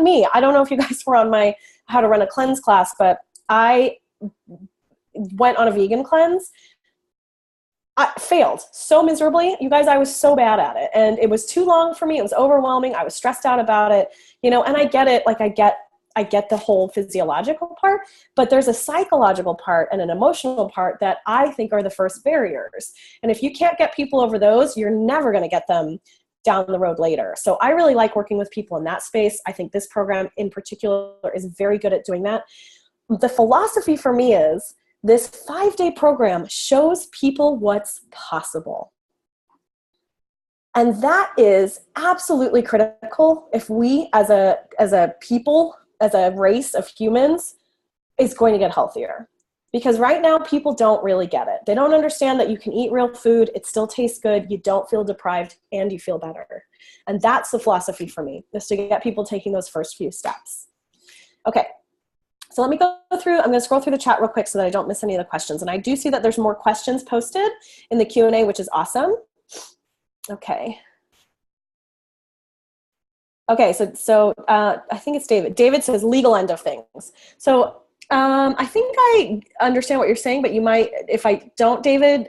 me, I don't know if you guys were on my how to run a cleanse class, but I went on a vegan cleanse. I failed so miserably. You guys, I was so bad at it, and it was too long for me. It was overwhelming. I was stressed out about it, and I get it. Like I get the whole physiological part, but there's a psychological part and an emotional part that I think are the first barriers. And if you can't get people over those, you're never going to get them down the road later. So I really like working with people in that space. I think this program in particular is very good at doing that. The philosophy for me is this 5-day program shows people what's possible. And that is absolutely critical if we as a people, as a race of humans, is going to get healthier. Because right now people don't really get it. They don't understand that you can eat real food, it still tastes good, you don't feel deprived, and you feel better. And that's the philosophy for me, is to get people taking those first few steps. Okay, so let me go through, I'm gonna scroll through the chat real quick so that I don't miss any of the questions. And I do see that there's more questions posted in the Q&A, which is awesome. Okay. Okay, so I think it's David. David says legal end of things. So I think I understand what you're saying, but you might, if I don't, David,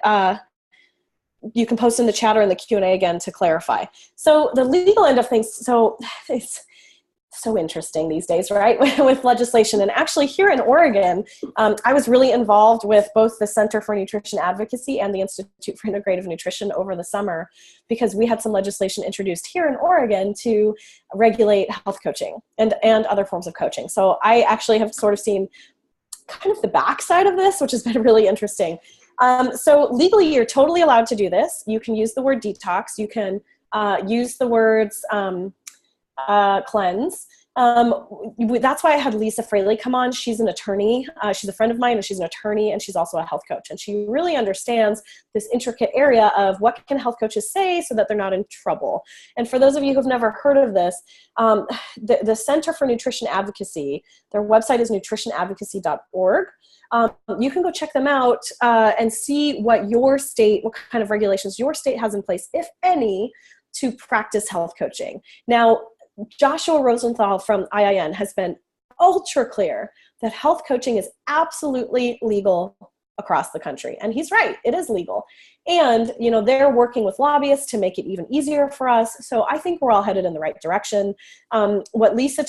you can post in the chat or in the Q&A again to clarify. So the legal end of things, so it's so interesting these days, right, with legislation. And actually here in Oregon, I was really involved with both the Center for Nutrition Advocacy and the Institute for Integrative Nutrition over the summer, because we had some legislation introduced here in Oregon to regulate health coaching and other forms of coaching. So I actually have sort of seen kind of the backside of this, which has been really interesting. So legally, you're totally allowed to do this. You can use the word detox. You can use the words cleanse. That's why I had Lisa Fraley come on. She's an attorney. She's a friend of mine, and she's an attorney, and she's also a health coach. And she really understands this intricate area of what can health coaches say so that they're not in trouble. And for those of you who've never heard of this, the Center for Nutrition Advocacy, their website is nutritionadvocacy.org. You can go check them out and see what your state, what kind of regulations your state has in place, if any, to practice health coaching. Now, Joshua Rosenthal from IIN has been ultra clear that health coaching is absolutely legal across the country. And he's right, it is legal. And, you know, they're working with lobbyists to make it even easier for us. So I think we're all headed in the right direction. What Lisa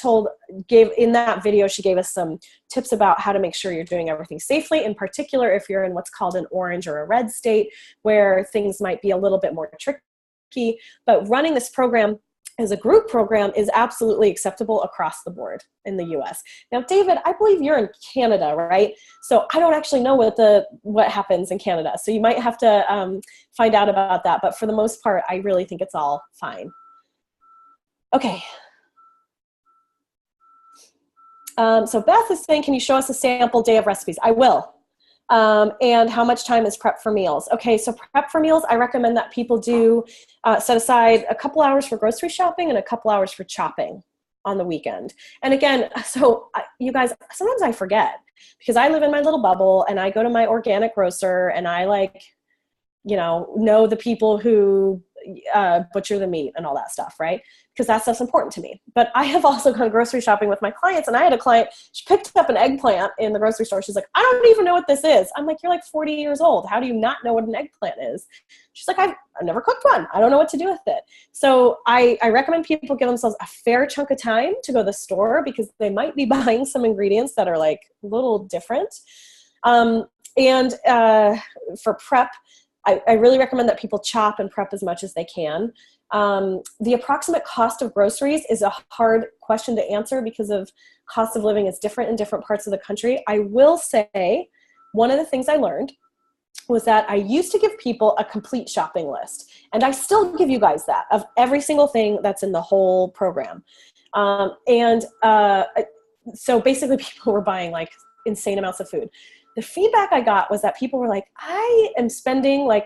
gave in that video, she gave us some tips about how to make sure you're doing everything safely, in particular if you're in what's called an orange or a red state, where things might be a little bit more tricky. But running this program as a group program is absolutely acceptable across the board in the US. Now, David, I believe you're in Canada, right? So I don't actually know what happens in Canada. So you might have to find out about that. But for the most part, I really think it's all fine. Okay. So Beth is saying, can you show us a sample day of recipes? I will. And how much time is prep for meals? Okay, so prep for meals, I recommend that people do set aside a couple hours for grocery shopping and a couple hours for chopping on the weekend. And again, so you guys, sometimes I forget because I live in my little bubble and I go to my organic grocer and I know the people who butcher the meat and all that stuff, right? Because that stuff's important to me. But I have also gone grocery shopping with my clients, and I had a client, she picked up an eggplant in the grocery store. She's like, I don't even know what this is. I'm like, you're like 40 years old. How do you not know what an eggplant is? She's like, I've never cooked one. I don't know what to do with it. So I recommend people give themselves a fair chunk of time to go to the store because they might be buying some ingredients that are like a little different. And for prep, I really recommend that people chop and prep as much as they can. The approximate cost of groceries is a hard question to answer because of cost of living is different in different parts of the country. I will say one of the things I learned was that I used to give people a complete shopping list, and I still give you guys that of every single thing that's in the whole program. So basically people were buying like insane amounts of food. The feedback I got was that people were like, I am spending like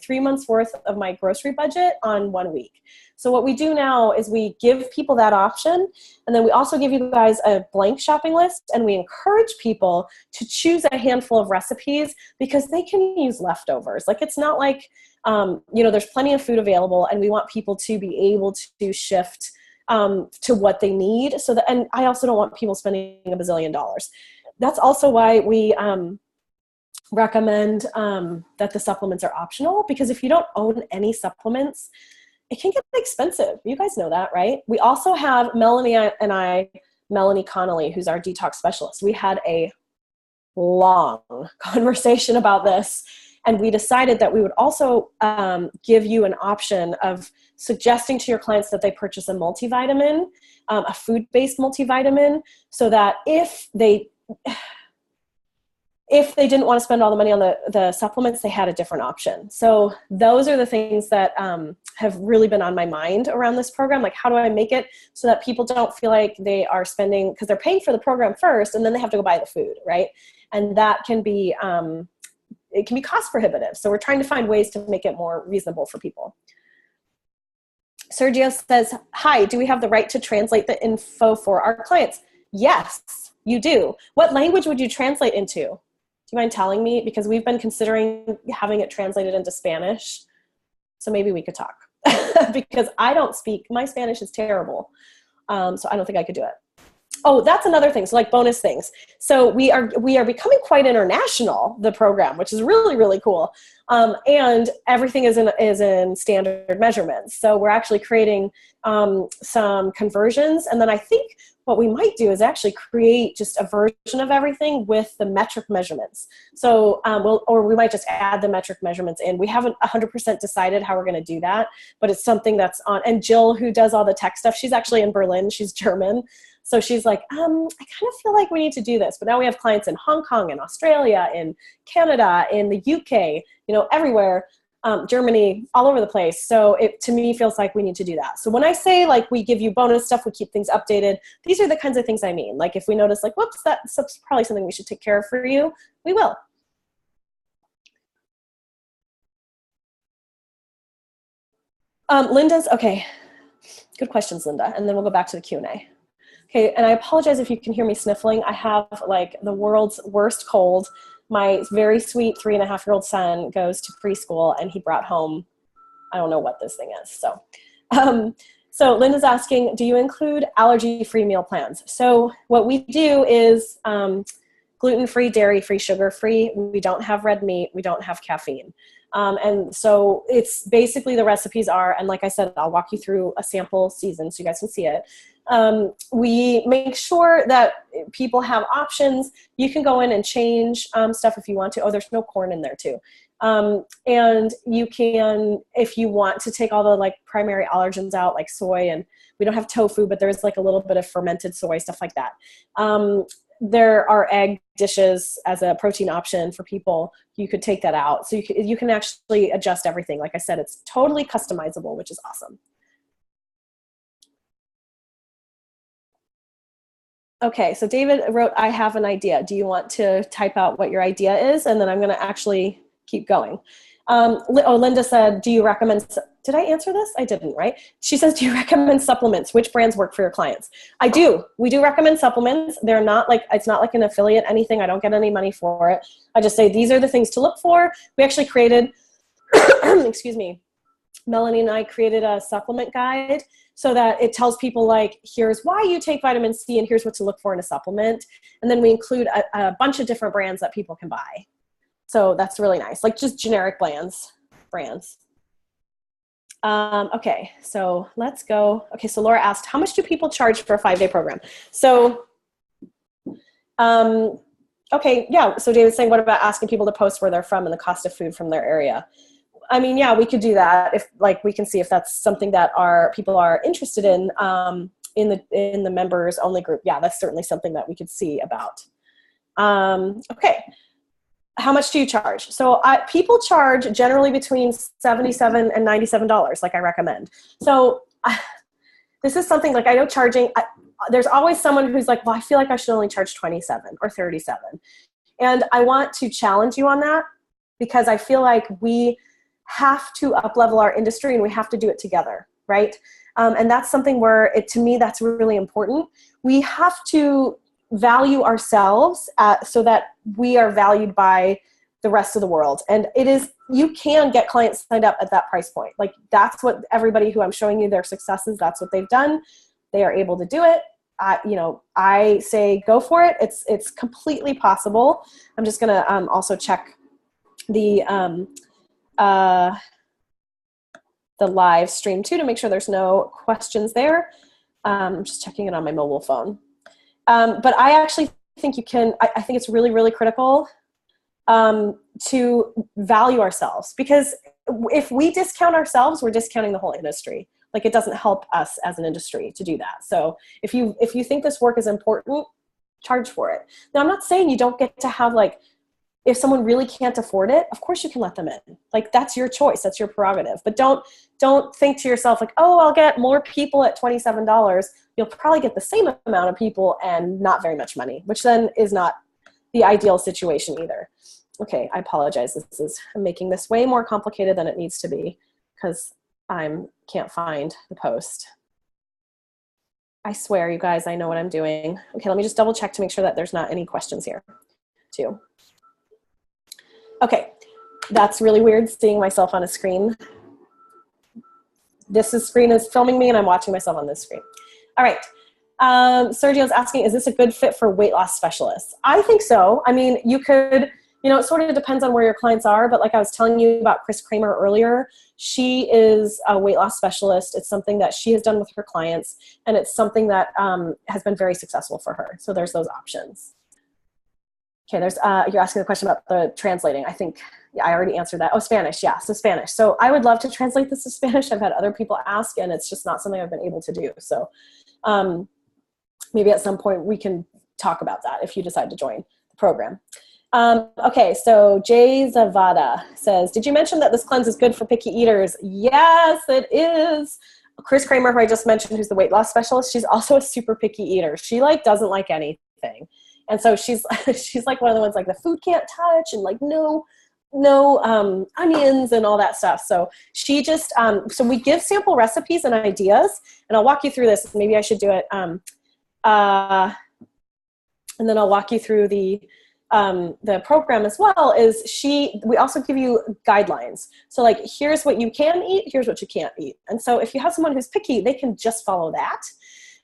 3 months worth of my grocery budget on 1 week. So what we do now is we give people that option. And then we also give you guys a blank shopping list. And we encourage people to choose a handful of recipes because they can use leftovers. Like it's not like, there's plenty of food available and we want people to be able to shift to what they need. And I also don't want people spending $1 bazillion. That's also why we recommend that the supplements are optional, because if you don't own any supplements, it can get expensive. You guys know that, right? We also have Melanie Connolly, who's our detox specialist. We had a long conversation about this, and we decided that we would also give you an option of suggesting to your clients that they purchase a multivitamin, a food-based multivitamin, so that if they didn't want to spend all the money on the supplements, they had a different option. So those are the things that have really been on my mind around this program. Like, how do I make it so that people don't feel like they are spending, because they're paying for the program first and then they have to go buy the food, right? And that can be, it can be cost prohibitive. So we're trying to find ways to make it more reasonable for people. Sergio says, hi, do we have the right to translate the info for our clients? Yes, you do. What language would you translate into? Do you mind telling me? Because we've been considering having it translated into Spanish. So maybe we could talk. Because I don't speak, my Spanish is terrible. So I don't think I could do it. Oh, that's another thing. So like bonus things. So we are becoming quite international, the program, which is really, really cool. And everything is in standard measurements. So we're actually creating some conversions. And then I think what we might do is actually create just a version of everything with the metric measurements. So or we might just add the metric measurements in. We haven't 100% decided how we're going to do that, but it's something that's on. And Jill, who does all the tech stuff, she's actually in Berlin. She's German. So she's like, I kind of feel like we need to do this. But now we have clients in Hong Kong, in Australia, in Canada, in the UK, everywhere. Germany, all over the place. So it, to me, feels like we need to do that. So when I say like we give you bonus stuff, we keep things updated, these are the kinds of things I mean. Like if we notice like, whoops, that's probably something we should take care of for you, we will. Linda's, okay. Good questions, Linda. And then we'll go back to the Q&A. Okay, and I apologize if you can hear me sniffling. I have like the world's worst cold. My very sweet 3.5-year-old son goes to preschool and he brought home, I don't know what this thing is. So Linda's asking, do you include allergy-free meal plans? So what we do is gluten-free, dairy-free, sugar-free. We don't have red meat. We don't have caffeine. And so it's basically the recipes are, and like I said, I'll walk you through a sample season so you guys can see it. We make sure that people have options. You can go in and change stuff if you want to. Oh, there's no corn in there too. And you can, if you want to take all the like primary allergens out, like soy, and we don't have tofu, but there's like a little bit of fermented soy, stuff like that. There are egg dishes as a protein option for people. You could take that out. So you can actually adjust everything. Like I said, it's totally customizable, which is awesome. Okay, so David wrote, I have an idea. Do you want to type out what your idea is? And then I'm going to actually keep going. Linda said, do you recommend, did I answer this? I didn't, right? She says, do you recommend supplements? Which brands work for your clients? I do. We do recommend supplements. They're not like, it's not like an affiliate, anything. I don't get any money for it. I just say, these are the things to look for. We actually created, excuse me, Melanie and I created a supplement guide so that it tells people like, here's why you take vitamin C and here's what to look for in a supplement. And then we include a bunch of different brands that people can buy. So that's really nice, like just generic brands. Okay, so let's go. Okay, so Laura asked, how much do people charge for a 5-day program? So, okay, yeah, so David's saying, what about asking people to post where they're from and the cost of food from their area? I mean, yeah, we could do that if like we can see if that's something that our people are interested in the members only group. Yeah, that's certainly something that we could see about. Okay. How much do you charge? So people charge generally between $77 and $97, like I recommend. So this is something like I know charging, there's always someone who's like, well, I feel like I should only charge 27 or 37. And I want to challenge you on that because I feel like we have to up-level our industry and we have to do it together, right? And that's something where, to me, that's really important. We have to value ourselves so that we are valued by the rest of the world. And it is, you can get clients signed up at that price point. Like that's what everybody who I'm showing you their successes, that's what they've done. They are able to do it. I say go for it. It's completely possible. I'm just going to also check the live stream too to make sure there's no questions there. I'm just checking it on my mobile phone. But I actually think you can, I think it's really, really critical to value ourselves, because if we discount ourselves, we're discounting the whole industry. Like it doesn't help us as an industry to do that. So if you think this work is important, charge for it. Now, I'm not saying you don't get to have like, if someone really can't afford it, of course you can let them in. Like that's your choice, that's your prerogative. But don't think to yourself like, oh, I'll get more people at $27. You'll probably get the same amount of people and not very much money, which then is not the ideal situation either. Okay, I apologize. I'm making this way more complicated than it needs to be because I can't find the post. I swear, you guys, I know what I'm doing. Okay, let me just double check to make sure that there's not any questions here too. Okay, that's really weird seeing myself on a screen. This screen is filming me and I'm watching myself on this screen. All right, Sergio's asking, is this a good fit for weight loss specialists? I think so. I mean, you could, it sort of depends on where your clients are, but like I was telling you about Chris Kramer earlier, she is a weight loss specialist. It's something that she has done with her clients, and it's something that has been very successful for her. So there's those options. Okay, you're asking the question about the translating. I think, yeah, I already answered that. Oh, Spanish, yeah, so Spanish. So I would love to translate this to Spanish. I've had other people ask, and it's just not something I've been able to do. So maybe at some point we can talk about that if you decide to join the program. Okay, so Jay Zavada says, did you mention that this cleanse is good for picky eaters? Yes, it is. Chris Kramer, who I just mentioned, who's the weight loss specialist, she's also a super picky eater. She like doesn't like anything. And so she's she's like one of the ones like the food can't touch and like no onions and all that stuff. So she just, so we give sample recipes and ideas, and I'll walk you through this. Maybe I should do it. And then I'll walk you through the program as well. We also give you guidelines. So like, here's what you can eat, here's what you can't eat. And so if you have someone who's picky, they can just follow that.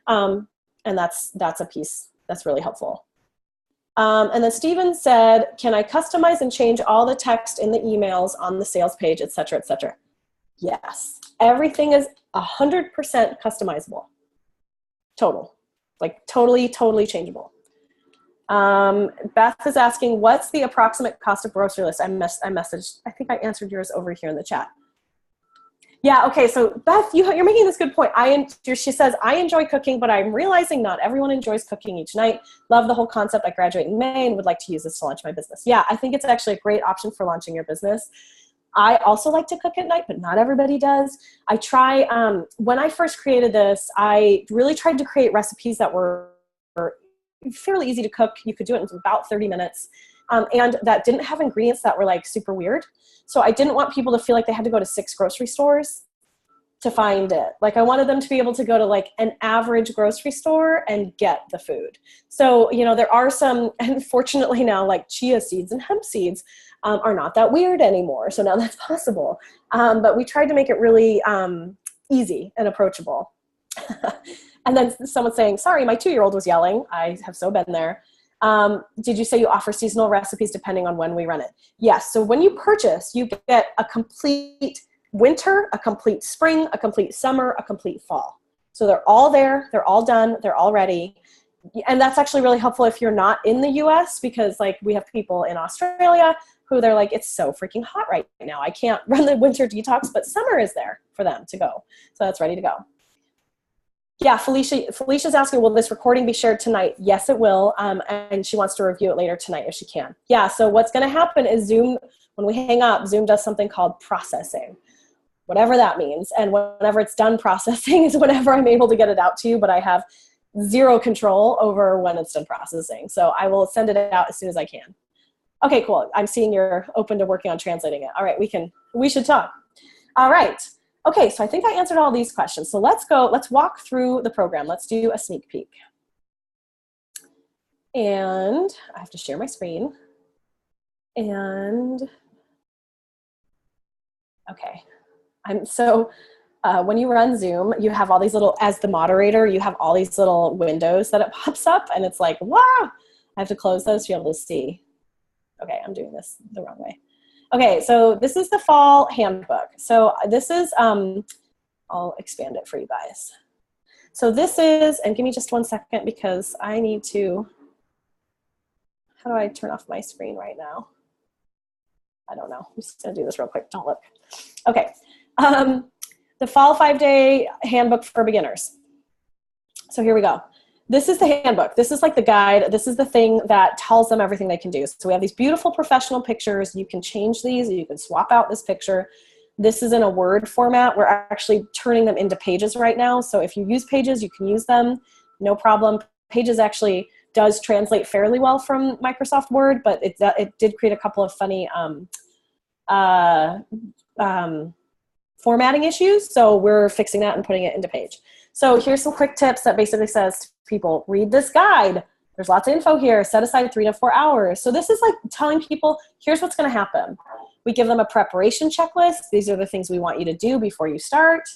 And that's a piece that's really helpful. And then Steven said, can I customize and change all the text in the emails on the sales page, et cetera, et cetera? Yes. Everything is 100% customizable. Totally changeable. Beth is asking, what's the approximate cost of grocery list? I messaged, I think I answered yours over here in the chat. Yeah, okay, so Beth, you're making this good point. She says, I enjoy cooking, but I'm realizing not everyone enjoys cooking each night. Love the whole concept. I graduate in May and would like to use this to launch my business. Yeah, I think it's actually a great option for launching your business. I also like to cook at night, but not everybody does. I try, when I first created this, I really tried to create recipes that were fairly easy to cook. You could do it in about 30 minutes. And that didn't have ingredients that were like super weird. So I didn't want people to feel like they had to go to 6 grocery stores to find it. Like I wanted them to be able to go to like an average grocery store and get the food. So, there are some, unfortunately now, like chia seeds and hemp seeds are not that weird anymore. So now that's possible. But we tried to make it really easy and approachable. And then someone saying, sorry, my 2-year-old was yelling. I have so been there. Did you say you offer seasonal recipes depending on when we run it? Yes. So when you purchase, you get a complete winter, a complete spring, a complete summer, a complete fall. So they're all there. They're all done. They're all ready. And that's actually really helpful if you're not in the US, because like we have people in Australia who they're like, it's so freaking hot right now. I can't run the winter detox, but summer is there for them to go. So that's ready to go. Yeah, Felicia's asking, will this recording be shared tonight? Yes, it will. And she wants to review it later tonight if she can. Yeah, so what's going to happen is Zoom, when we hang up, Zoom does something called processing, whatever that means. And whenever it's done processing is whenever I'm able to get it out to you, but I have zero control over when it's done processing. So I will send it out as soon as I can. Okay, cool. I'm seeing you're open to working on translating it. All right, we should talk. All right. Okay, so I think I answered all these questions. So let's walk through the program. Let's do a sneak peek. And I have to share my screen. And, okay. When you run Zoom, you have all these little, as the moderator, you have all these little windows that it pops up, and it's like, wow, I have to close those to be able to see. Okay, I'm doing this the wrong way. Okay, so this is the fall handbook. So this is, I'll expand it for you guys. So this is, and give me just 1 second because I need to, how do I turn off my screen right now? I don't know. I'm just gonna do this real quick, don't look. Okay, the fall 5-day handbook for beginners. So here we go. This is the handbook. This is like the guide. This is the thing that tells them everything they can do. So we have these beautiful professional pictures. You can change these. You can swap out this picture. This is in a Word format. We're actually turning them into Pages right now. So if you use Pages, you can use them. No problem. Pages actually does translate fairly well from Microsoft Word, but it did create a couple of funny formatting issues. So we're fixing that and putting it into Page. So here's some quick tips that basically says to people, read this guide. There's lots of info here. Set aside 3 to 4 hours. So this is like telling people, here's what's going to happen. We give them a preparation checklist. These are the things we want you to do before you start.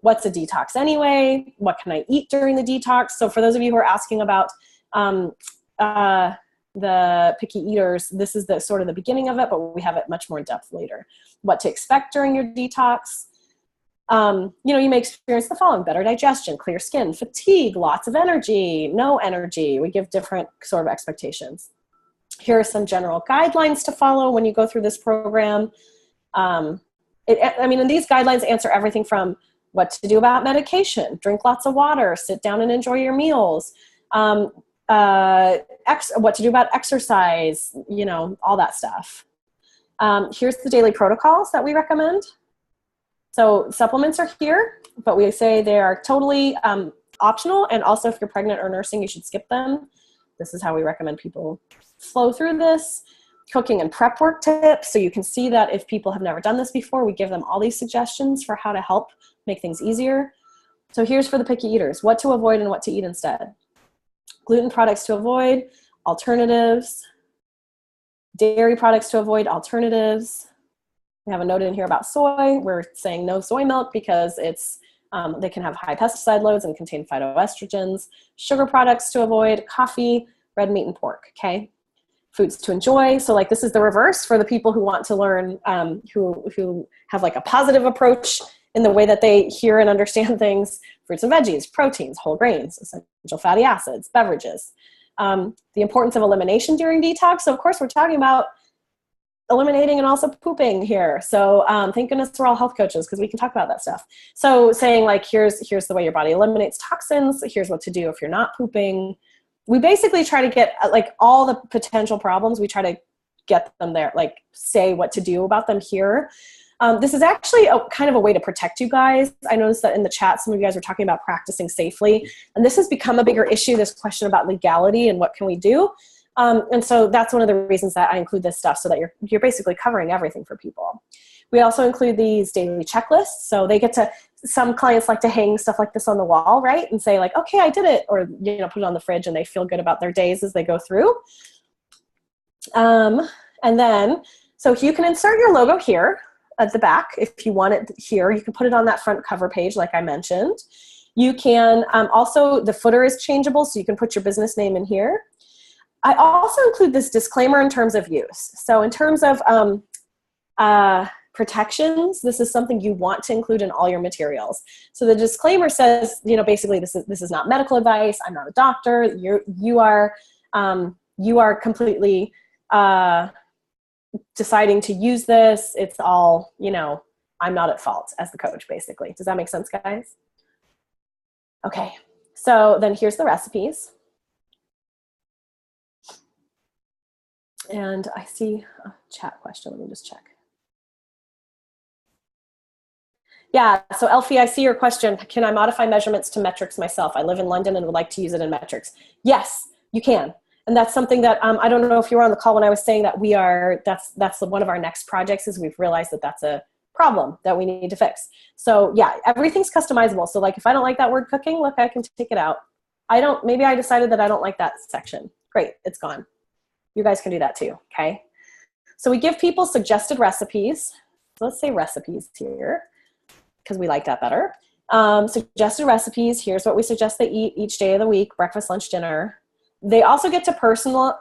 What's a detox anyway? What can I eat during the detox? So for those of you who are asking about the picky eaters, this is the sort of the beginning of it, but we have it much more in depth later. What to expect during your detox. You may experience the following: better digestion, clear skin, fatigue, lots of energy, no energy. We give different sort of expectations. Here are some general guidelines to follow when you go through this program. And these guidelines answer everything from what to do about medication, drink lots of water, sit down and enjoy your meals, what to do about exercise, you know, all that stuff. Here's the daily protocols that we recommend. So supplements are here, but we say they are totally optional. And also if you're pregnant or nursing, you should skip them. This is how we recommend people flow through this. Cooking and prep work tips. So you can see that if people have never done this before, we give them all these suggestions for how to help make things easier. So here's for the picky eaters, what to avoid and what to eat instead. Gluten products to avoid, alternatives. Dairy products to avoid, alternatives. We have a note in here about soy. We're saying no soy milk because it's they can have high pesticide loads and contain phytoestrogens. Sugar products to avoid, coffee, red meat, and pork, okay? Foods to enjoy. So like this is the reverse for the people who want to learn, who have like a positive approach in the way that they hear and understand things. Fruits and veggies, proteins, whole grains, essential fatty acids, beverages. The importance of elimination during detox. So of course we're talking about eliminating and also pooping here. So thank goodness we're all health coaches because we can talk about that stuff. So saying like, here's the way your body eliminates toxins. Here's what to do if you're not pooping. We basically try to get like all the potential problems. We try to get them there, like say what to do about them here. This is actually kind of a way to protect you guys. I noticed that in the chat, some of you guys were talking about practicing safely. And this has become a bigger issue, this question about legality and what can we do. And so that's one of the reasons that I include this stuff so that you're basically covering everything for people. We also include these daily checklists. So they get to, some clients like to hang stuff like this on the wall, right? And say like, okay, I did it. Or, you know, put it on the fridge and they feel good about their days as they go through. And then, so you can insert your logo here at the back. If you want it here, you can put it on that front cover page like I mentioned. You can also, the footer is changeable, so you can put your business name in here. I also include this disclaimer in terms of use. So in terms of protections, this is something you want to include in all your materials. So the disclaimer says, you know, basically this is not medical advice. I'm not a doctor. You are completely deciding to use this. It's all, you know, I'm not at fault as the coach, basically. Does that make sense, guys? Okay, so then here's the recipes. And I see a chat question. Let me just check. Yeah, so Elfie, I see your question. Can I modify measurements to metrics myself? I live in London and would like to use it in metrics. Yes, you can. And that's something that, I don't know if you were on the call when I was saying that that's one of our next projects is we've realized that that's a problem that we need to fix. So yeah, everything's customizable. So like if I don't like that word cooking, look, I can take it out. Maybe I decided that I don't like that section. Great, it's gone. You guys can do that too, okay? So we give people suggested recipes. So let's say recipes here, because we like that better. Suggested recipes, here's what we suggest they eat each day of the week, breakfast, lunch, dinner. They also get to personalize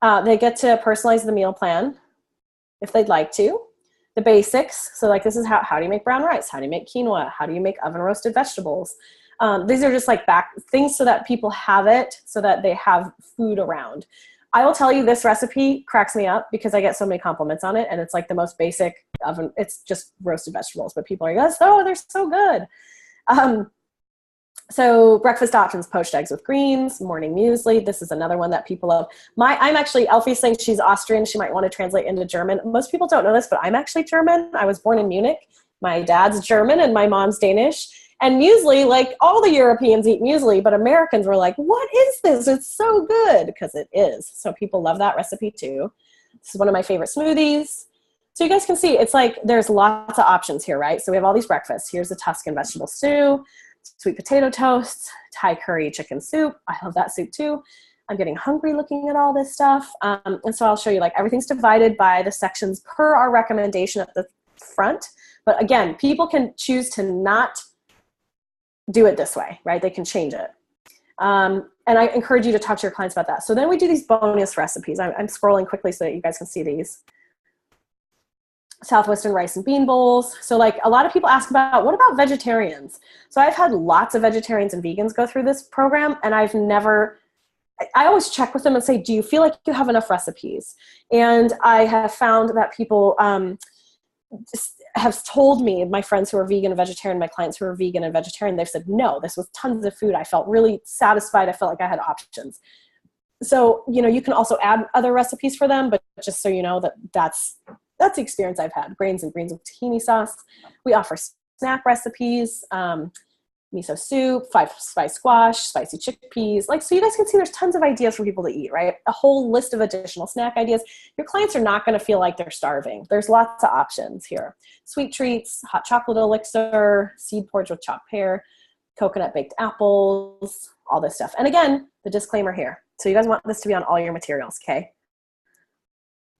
the meal plan if they'd like to. The basics, so like this is how do you make brown rice? How do you make quinoa? How do you make oven roasted vegetables? These are just like things so that people have it, so that they have food around. I will tell you, this recipe cracks me up because I get so many compliments on it, and it's like the most basic oven. It's just roasted vegetables, but people are like, oh, they're so good. So breakfast options, poached eggs with greens, morning muesli. This is another one that people love. I'm actually, Elfie's saying she's Austrian. She might want to translate into German. Most people don't know this, but I'm actually German. I was born in Munich. My dad's German and my mom's Danish. And muesli, like all the Europeans eat muesli, but Americans were like, what is this? It's so good, because it is. So people love that recipe too. This is one of my favorite smoothies. So you guys can see, it's like there's lots of options here, right? So we have all these breakfasts. Here's a Tuscan vegetable stew, sweet potato toast, Thai curry chicken soup. I love that soup too. I'm getting hungry looking at all this stuff. And so I'll show you, like, everything's divided by the sections per our recommendation at the front. But again, people can choose to not do it this way, right? They can change it. And I encourage you to talk to your clients about that. So then we do these bonus recipes. I'm scrolling quickly so that you guys can see these. Southwestern rice and bean bowls. So like a lot of people ask about, what about vegetarians? So I've had lots of vegetarians and vegans go through this program, and I always check with them and say, do you feel like you have enough recipes? And I have found that people, have told me, my friends who are vegan and vegetarian, my clients who are vegan and vegetarian, they've said, no, this was tons of food. I felt really satisfied. I felt like I had options. So, you can also add other recipes for them, but just so you know that's the experience I've had. Grains and greens with tahini sauce. We offer snack recipes, miso soup, 5-spice squash, spicy chickpeas. So you guys can see there's tons of ideas for people to eat, right? A whole list of additional snack ideas. Your clients are not going to feel like they're starving. There's lots of options here. Sweet treats, hot chocolate elixir, seed porridge with chopped pear, coconut baked apples, all this stuff. And again, the disclaimer here. So you guys want this to be on all your materials, okay?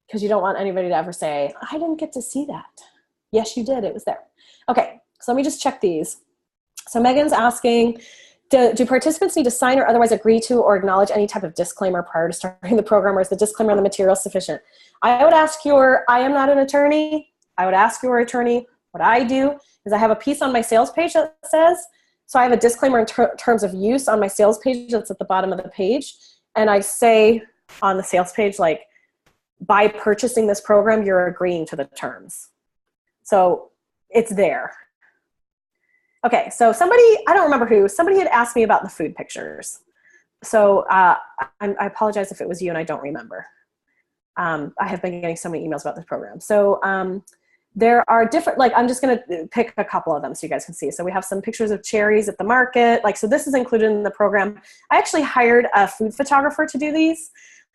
Because you don't want anybody to ever say, I didn't get to see that. Yes, you did. It was there. Okay, so let me just check these. So Megan's asking, do participants need to sign or otherwise agree to or acknowledge any type of disclaimer prior to starting the program, or is the disclaimer on the material sufficient? I would ask I am not an attorney. I would ask your attorney. What I do is I have a piece on my sales page that says, so I have a disclaimer in terms of use on my sales page that's at the bottom of the page. And I say on the sales page, by purchasing this program, you're agreeing to the terms. So it's there. Okay, so I don't remember somebody had asked me about the food pictures. So I apologize if it was you and I don't remember. I have been getting so many emails about this program. So there are different, I'm just gonna pick a couple of them so you guys can see. So we have some pictures of cherries at the market. So this is included in the program. I actually hired a food photographer to do these.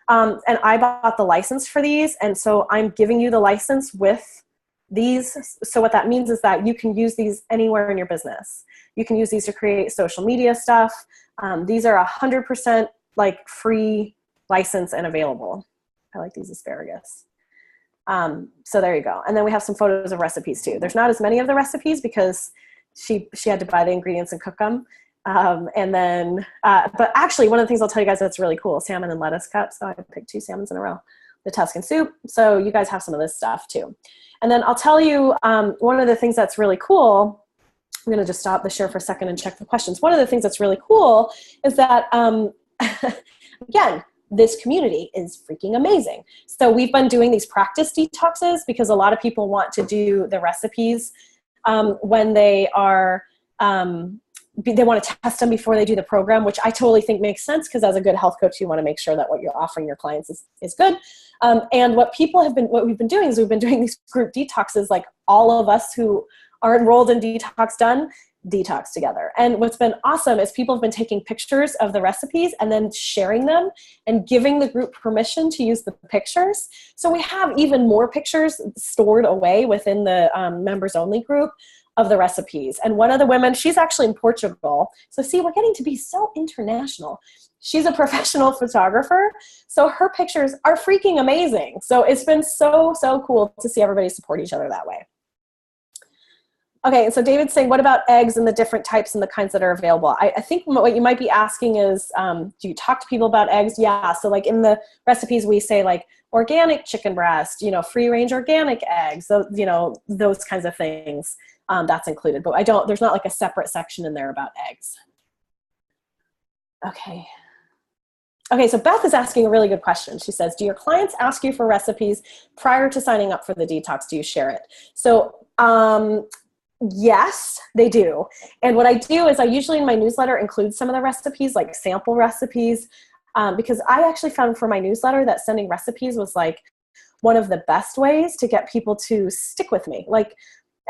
And I bought the license for these. And so I'm giving you the license with these. So what that means is that you can use these anywhere in your business. You can use these to create social media stuff. These are 100% free license and available. I like these asparagus. So there you go. And then we have some photos of recipes too. There's not as many of the recipes because she had to buy the ingredients and cook them. But actually one of the things I'll tell you guys that's really cool, salmon and lettuce cups. So I picked 2 salmons in a row. The Tuscan soup. So you guys have some of this stuff too. And then I'll tell you, one of the things that's really cool, I'm going to just stop the share for a second and check the questions. One of the things that's really cool is that, again, this community is freaking amazing. So we've been doing these practice detoxes because a lot of people want to do the recipes when they are, they want to test them before they do the program, which I totally think makes sense because as a good health coach, you want to make sure that what you're offering your clients is good. And what we've been doing is we've been doing these group detoxes, all of us who are enrolled in Detox together. And what's been awesome is people have been taking pictures of the recipes and then sharing them and giving the group permission to use the pictures. So we have even more pictures stored away within the members only group of the recipes. And one of the women, she's actually in Portugal. So see, we're getting to be so international. She's a professional photographer. So her pictures are freaking amazing. So it's been so, so cool to see everybody support each other that way. Okay, so David's saying, what about eggs and the different types and the kinds that are available? I think what you might be asking is, do you talk to people about eggs? Yeah, so in the recipes we say organic chicken breast, free range organic eggs, so, those kinds of things, that's included. But there's not a separate section in there about eggs. Okay. Okay, so Beth is asking a really good question. She says, do your clients ask you for recipes prior to signing up for the detox? Do you share it? So, yes, they do. And what I do is I usually in my newsletter include some of the recipes, sample recipes, because I actually found for my newsletter that sending recipes was one of the best ways to get people to stick with me.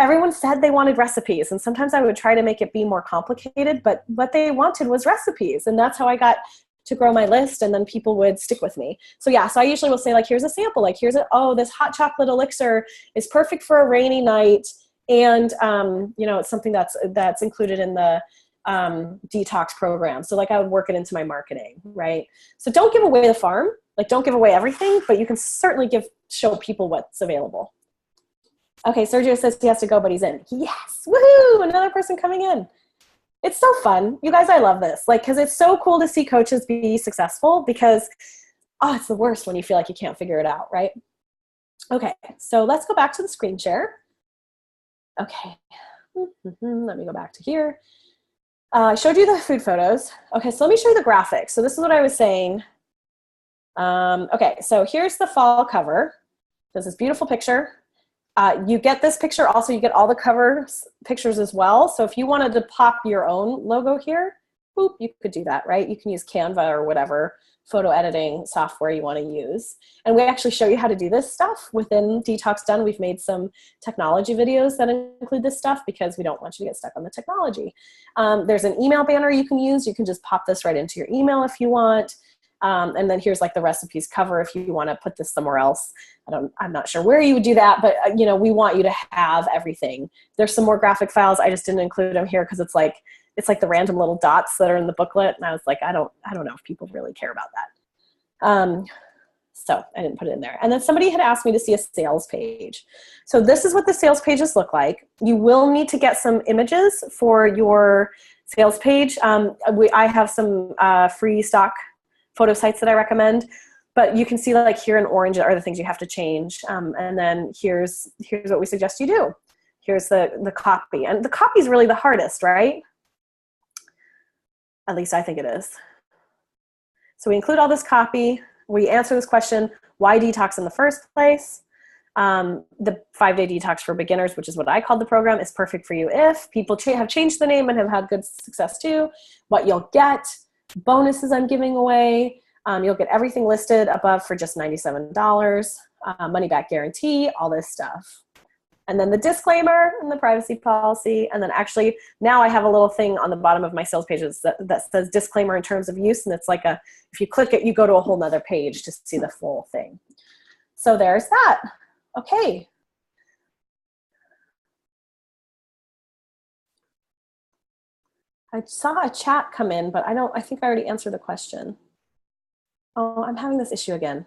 Everyone said they wanted recipes, and sometimes I would try to make it be more complicated, but what they wanted was recipes. And that's how I got to grow my list, and then people would stick with me. So yeah, so I usually will say here's a sample, this hot chocolate elixir is perfect for a rainy night. And, it's something that's included in the detox program. So I would work it into my marketing, right? So don't give away the farm, don't give away everything, but you can certainly show people what's available. Okay, Sergio says he has to go, but he's in. Yes, woohoo, another person coming in. It's so fun. You guys, I love this. Because it's so cool to see coaches be successful because, it's the worst when you feel like you can't figure it out, right? Okay, so let's go back to the screen share. Okay, let me go back to here. I showed you the food photos. Okay, so let me show you the graphics. So this is what I was saying. Okay, so here's the fall cover. There's this beautiful picture. You get this picture. Also, you get all the cover pictures as well. So if you wanted to pop your own logo here, boop, you could do that, right? You can use Canva or whatever photo editing software you want to use. And we actually show you how to do this stuff within Detox Done. We've made some technology videos that include this stuff because we don't want you to get stuck on the technology. There's an email banner you can use. You can just pop this right into your email if you want. And then here's like the recipes cover if you want to put this somewhere else. I'm not sure where you would do that, but you know, we want you to have everything. There's some more graphic files. I just didn't include them here because it's like the random little dots that are in the booklet. And I was like, I don't know if people really care about that. So I didn't put it in there. And then somebody had asked me to see a sales page. So this is what the sales pages look like. You will need to get some images for your sales page. I have some free stock photo sites that I recommend, but you can see like here in orange are the things you have to change. And then here's what we suggest you do. Here's the copy. And the copy is really the hardest, right? At least I think it is. So we include all this copy. We answer this question, why detox in the first place? The 5-day detox for beginners, which is what I called the program, is perfect for you if people have changed the name and have had good success too. What you'll get, bonuses I'm giving away. You'll get everything listed above for just $97, money back guarantee, all this stuff. And then the disclaimer and the privacy policy. And then actually now I have a little thing on the bottom of my sales pages that says disclaimer in terms of use. And it's like if you click it, you go to a whole nother page to see the full thing. So there's that. Okay. I saw a chat come in, but I think I already answered the question. Oh, I'm having this issue again.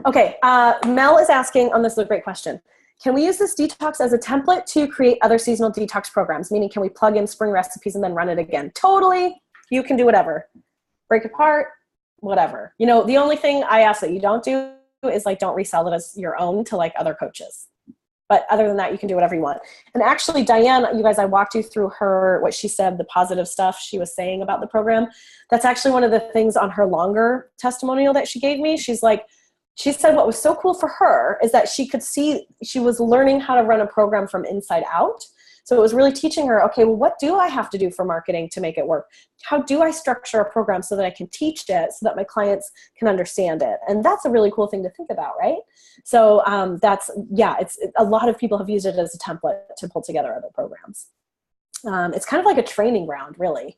Okay, Mel is asking, this is a great question. Can we use this detox as a template to create other seasonal detox programs? Meaning, can we plug in spring recipes and then run it again? Totally, you can do whatever. Break it apart, whatever. You know, the only thing I ask that you don't do is like, don't resell it as your own to like other coaches. But other than that, you can do whatever you want. And actually, Diane, you guys, I walked you through what she said, the positive stuff she was saying about the program. That's actually one of the things on her longer testimonial that she gave me. She said what was so cool for her is that she could see, she was learning how to run a program from inside out. So it was really teaching her, okay, well, what do I have to do for marketing to make it work? How do I structure a program so that I can teach it so that my clients can understand it? And that's a really cool thing to think about, right? So it's a lot of people have used it as a template to pull together other programs. It's kind of like a training ground, really.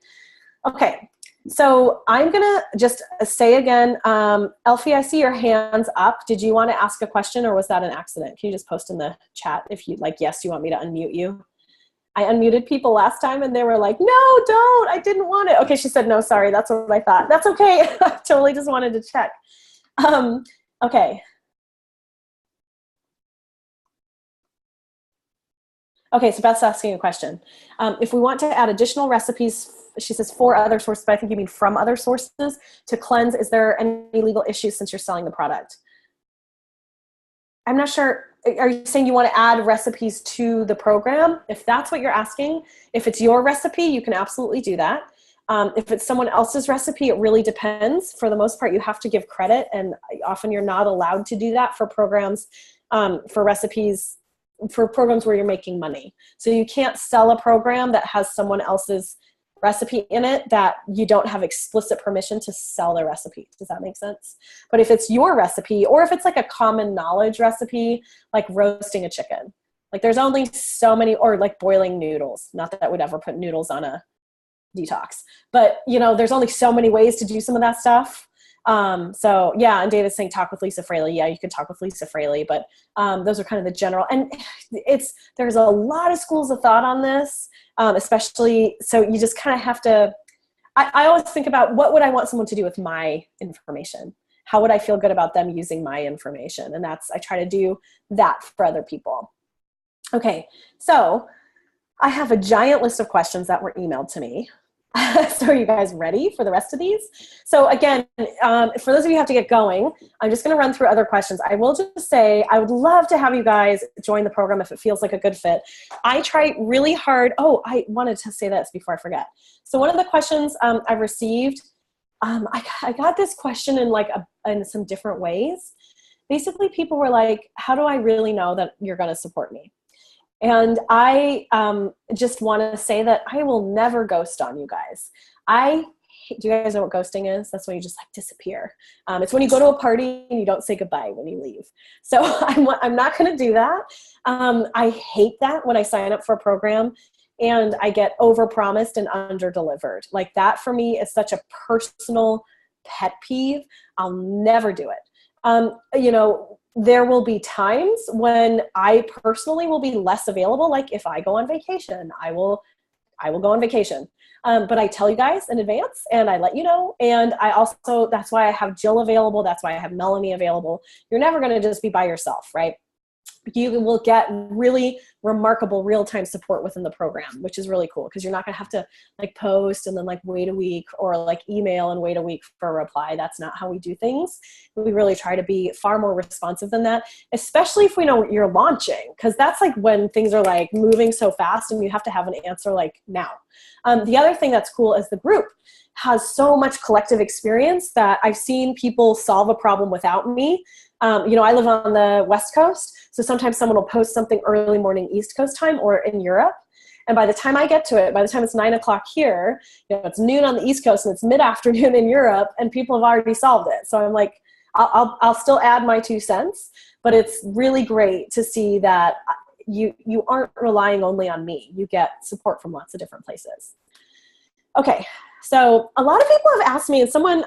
Okay, so I'm gonna just say again, Elfie, I see your hands up. Did you want to ask a question or was that an accident? Can you just post in the chat if you like, yes, you want me to unmute you? I unmuted people last time and they were like, no, don't, I didn't want it. Okay, she said, no, sorry, that's what I thought. That's okay, I totally just wanted to check. Okay. Okay, so Beth's asking a question. If we want to add additional recipes, she says 4 other sources, but I think you mean from other sources to cleanse, is there any legal issues since you're selling the product? I'm not sure. Are you saying you want to add recipes to the program? If that's what you're asking, if it's your recipe, you can absolutely do that. If it's someone else's recipe, it really depends. For the most part, you have to give credit, and often you're not allowed to do that for programs, for recipes, for programs where you're making money. So you can't sell a program that has someone else's recipe in it that you don't have explicit permission to sell their recipe. Does that make sense? But if it's your recipe, or if it's like a common knowledge recipe, like roasting a chicken, like there's only so many, or like boiling noodles, not that I would ever put noodles on a detox, but you know, there's only so many ways to do some of that stuff. So yeah, and David's saying talk with Lisa Fraley. Yeah, you could talk with Lisa Fraley, but those are kind of the general, and there's a lot of schools of thought on this, especially, so you just kind of have to, I always think about what would I want someone to do with my information? How would I feel good about them using my information? And I try to do that for other people. Okay, so I have a giant list of questions that were emailed to me. So are you guys ready for the rest of these? So again, for those of you who have to get going, I'm just going to run through other questions. I will just say I would love to have you guys join the program if it feels like a good fit. I try really hard. Oh, I wanted to say this before I forget. So one of the questions I've received, I got this question in in some different ways. basically people were like, how do I really know that you're going to support me? And I just want to say that I will never ghost on you guys. Do you guys know what ghosting is? That's when you just like disappear. It's when you go to a party and you don't say goodbye when you leave. So I'm not going to do that. I hate that when I sign up for a program and I get overpromised and underdelivered. Like that for me is such a personal pet peeve. I'll never do it. You know, there will be times when I personally will be less available. Like if I go on vacation, I will go on vacation. But I tell you guys in advance and I let you know. And I also, that's why I have Jill available. That's why I have Melanie available. You're never going to just be by yourself, right? You will get really remarkable real-time support within the program, which is really cool because you're not going to have to like post and then like wait a week or like email and wait a week for a reply. That's not how we do things. We really try to be far more responsive than that, especially if we know you're launching, because that's like when things are like moving so fast and you have to have an answer like now. The other thing that's cool is the group has so much collective experience that I've seen people solve a problem without me. You know, I live on the West Coast, so sometimes someone will post something early morning East Coast time or in Europe. And by the time I get to it, by the time it's 9 o'clock here, you know, it's noon on the East Coast and it's mid-afternoon in Europe and people have already solved it. So I'm like, I'll still add my 2 cents, but it's really great to see that you aren't relying only on me. You get support from lots of different places. Okay. So a lot of people have asked me, and someone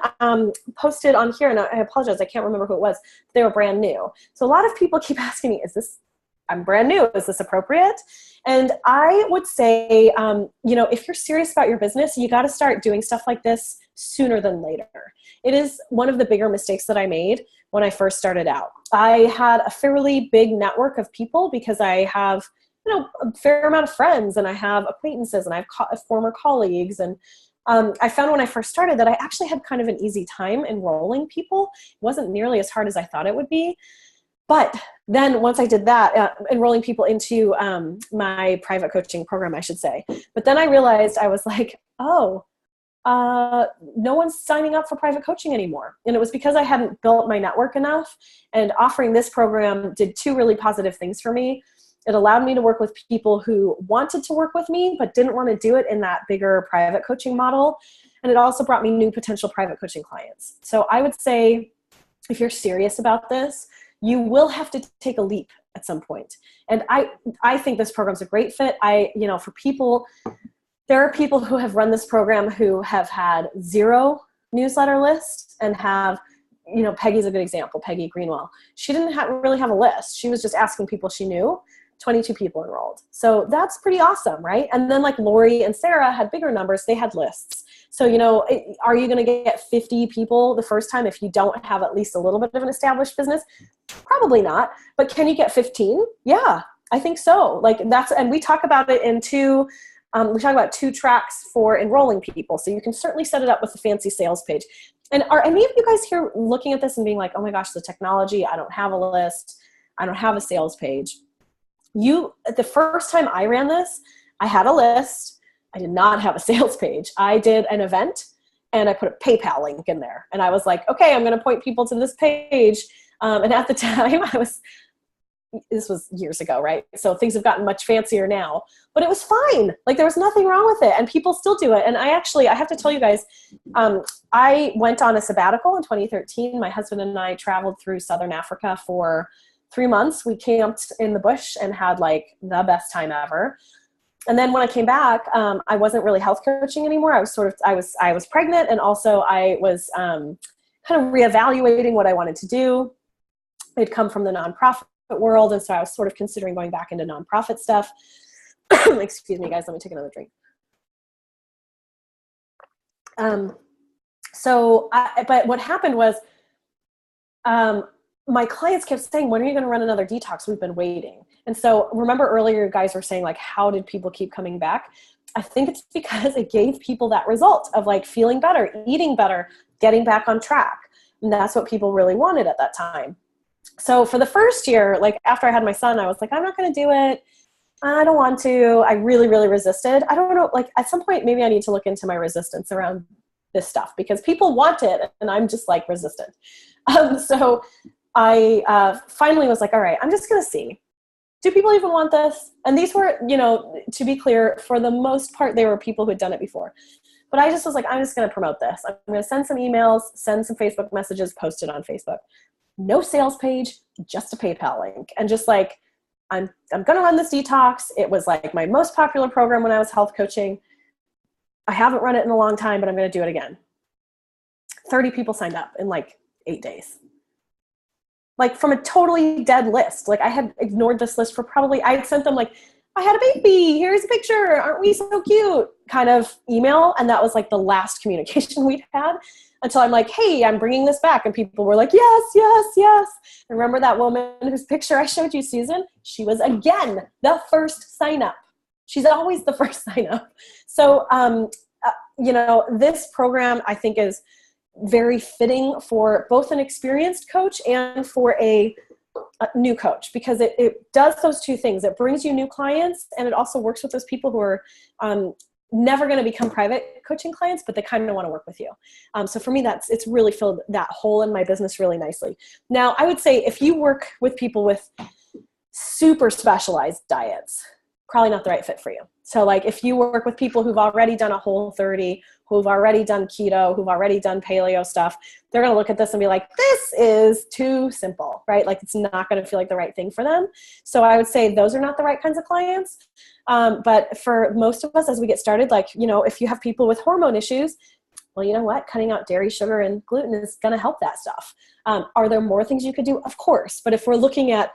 posted on here, and I apologize, I can't remember who it was, they were brand new. So a lot of people keep asking me, I'm brand new, is this appropriate? And I would say, you know, if you're serious about your business, you got to start doing stuff like this sooner than later. It is one of the bigger mistakes that I made when I first started out. I had a fairly big network of people because I have, you know, a fair amount of friends and I have acquaintances and I have former colleagues. And I found when I first started that I actually had kind of an easy time enrolling people. It wasn't nearly as hard as I thought it would be. But then once I did that, enrolling people into my private coaching program, I should say. But then I realized I was like, oh, no one's signing up for private coaching anymore. And it was because I hadn't built my network enough. And offering this program did 2 really positive things for me. It allowed me to work with people who wanted to work with me, but didn't want to do it in that bigger private coaching model. And it also brought me new potential private coaching clients. So I would say, if you're serious about this, you will have to take a leap at some point. And I think this program's a great fit. You know, for people, there are people who have run this program who have had 0 newsletter lists and have, you know, Peggy's a good example, Peggy Greenwell. She didn't really have a list. She was just asking people she knew. 22 people enrolled. So that's pretty awesome, right? And then like Lori and Sarah had bigger numbers. They had lists. So, you know, are you going to get 50 people the first time if you don't have at least a little bit of an established business? Probably not. But can you get 15? Yeah, I think so. Like and we talk about it in 2, we talk about 2 tracks for enrolling people. So you can certainly set it up with a fancy sales page. And are any of you guys here looking at this and being like, oh my gosh, the technology, I don't have a list. I don't have a sales page. The first time I ran this, I had a list. I did not have a sales page. I did an event and I put a PayPal link in there. And I was like, okay, I'm going to point people to this page. And at the time this was years ago, right? So things have gotten much fancier now, but it was fine. Like there was nothing wrong with it and people still do it. And I have to tell you guys, I went on a sabbatical in 2013. My husband and I traveled through Southern Africa for 3 months. We camped in the bush and had like the best time ever. And then when I came back, I wasn't really health coaching anymore. I was pregnant. And also I was kind of reevaluating what I wanted to do. I'd come from the nonprofit world. And so I was sort of considering going back into nonprofit stuff. Excuse me, guys, let me take another drink. But what happened was, my clients kept saying, when are you going to run another detox? We've been waiting. And so remember earlier, you guys were saying like, how did people keep coming back? I think it's because it gave people that result of like feeling better, eating better, getting back on track. And that's what people really wanted at that time. So for the first year, like after I had my son, I was like, I'm not going to do it. I don't want to. I really, really resisted. I don't know. Like at some point, maybe I need to look into my resistance around this stuff because people want it and I'm just like resistant. So I finally was like, all right, I'm just going to see. Do people even want this? And these were, to be clear, for the most part, they were people who had done it before. But I just was like, I'm just going to promote this. I'm going to send some emails, send some Facebook messages, post it on Facebook. No sales page, just a PayPal link. And just like, I'm going to run this detox. It was like my most popular program when I was health coaching. I haven't run it in a long time, but I'm going to do it again. 30 people signed up in like 8 days. Like from a totally dead list. Like I had ignored this list for probably, I had sent them like, I had a baby, here's a picture, aren't we so cute, kind of email. And that was like the last communication we'd had until I'm like, hey, I'm bringing this back. And people were like, yes, yes, yes. And remember that woman whose picture I showed you, Susan? She was again the first sign up. She's always the first sign up. So, this program I think is very fitting for both an experienced coach and for a new coach, because it does those two things. It brings you new clients, and it also works with those people who are never going to become private coaching clients, but they kind of want to work with you. So for me, it's really filled that hole in my business really nicely. Now, I would say if you work with people with super specialized diets, probably not the right fit for you. So like if you work with people who've already done a Whole30, who've already done keto, who've already done paleo stuff, they're going to look at this and be like, this is too simple, right? Like it's not going to feel like the right thing for them. So I would say those are not the right kinds of clients. But for most of us, as we get started, like, if you have people with hormone issues, well, you know what? Cutting out dairy, sugar, and gluten is going to help that stuff. Are there more things you could do? Of course. But if we're looking at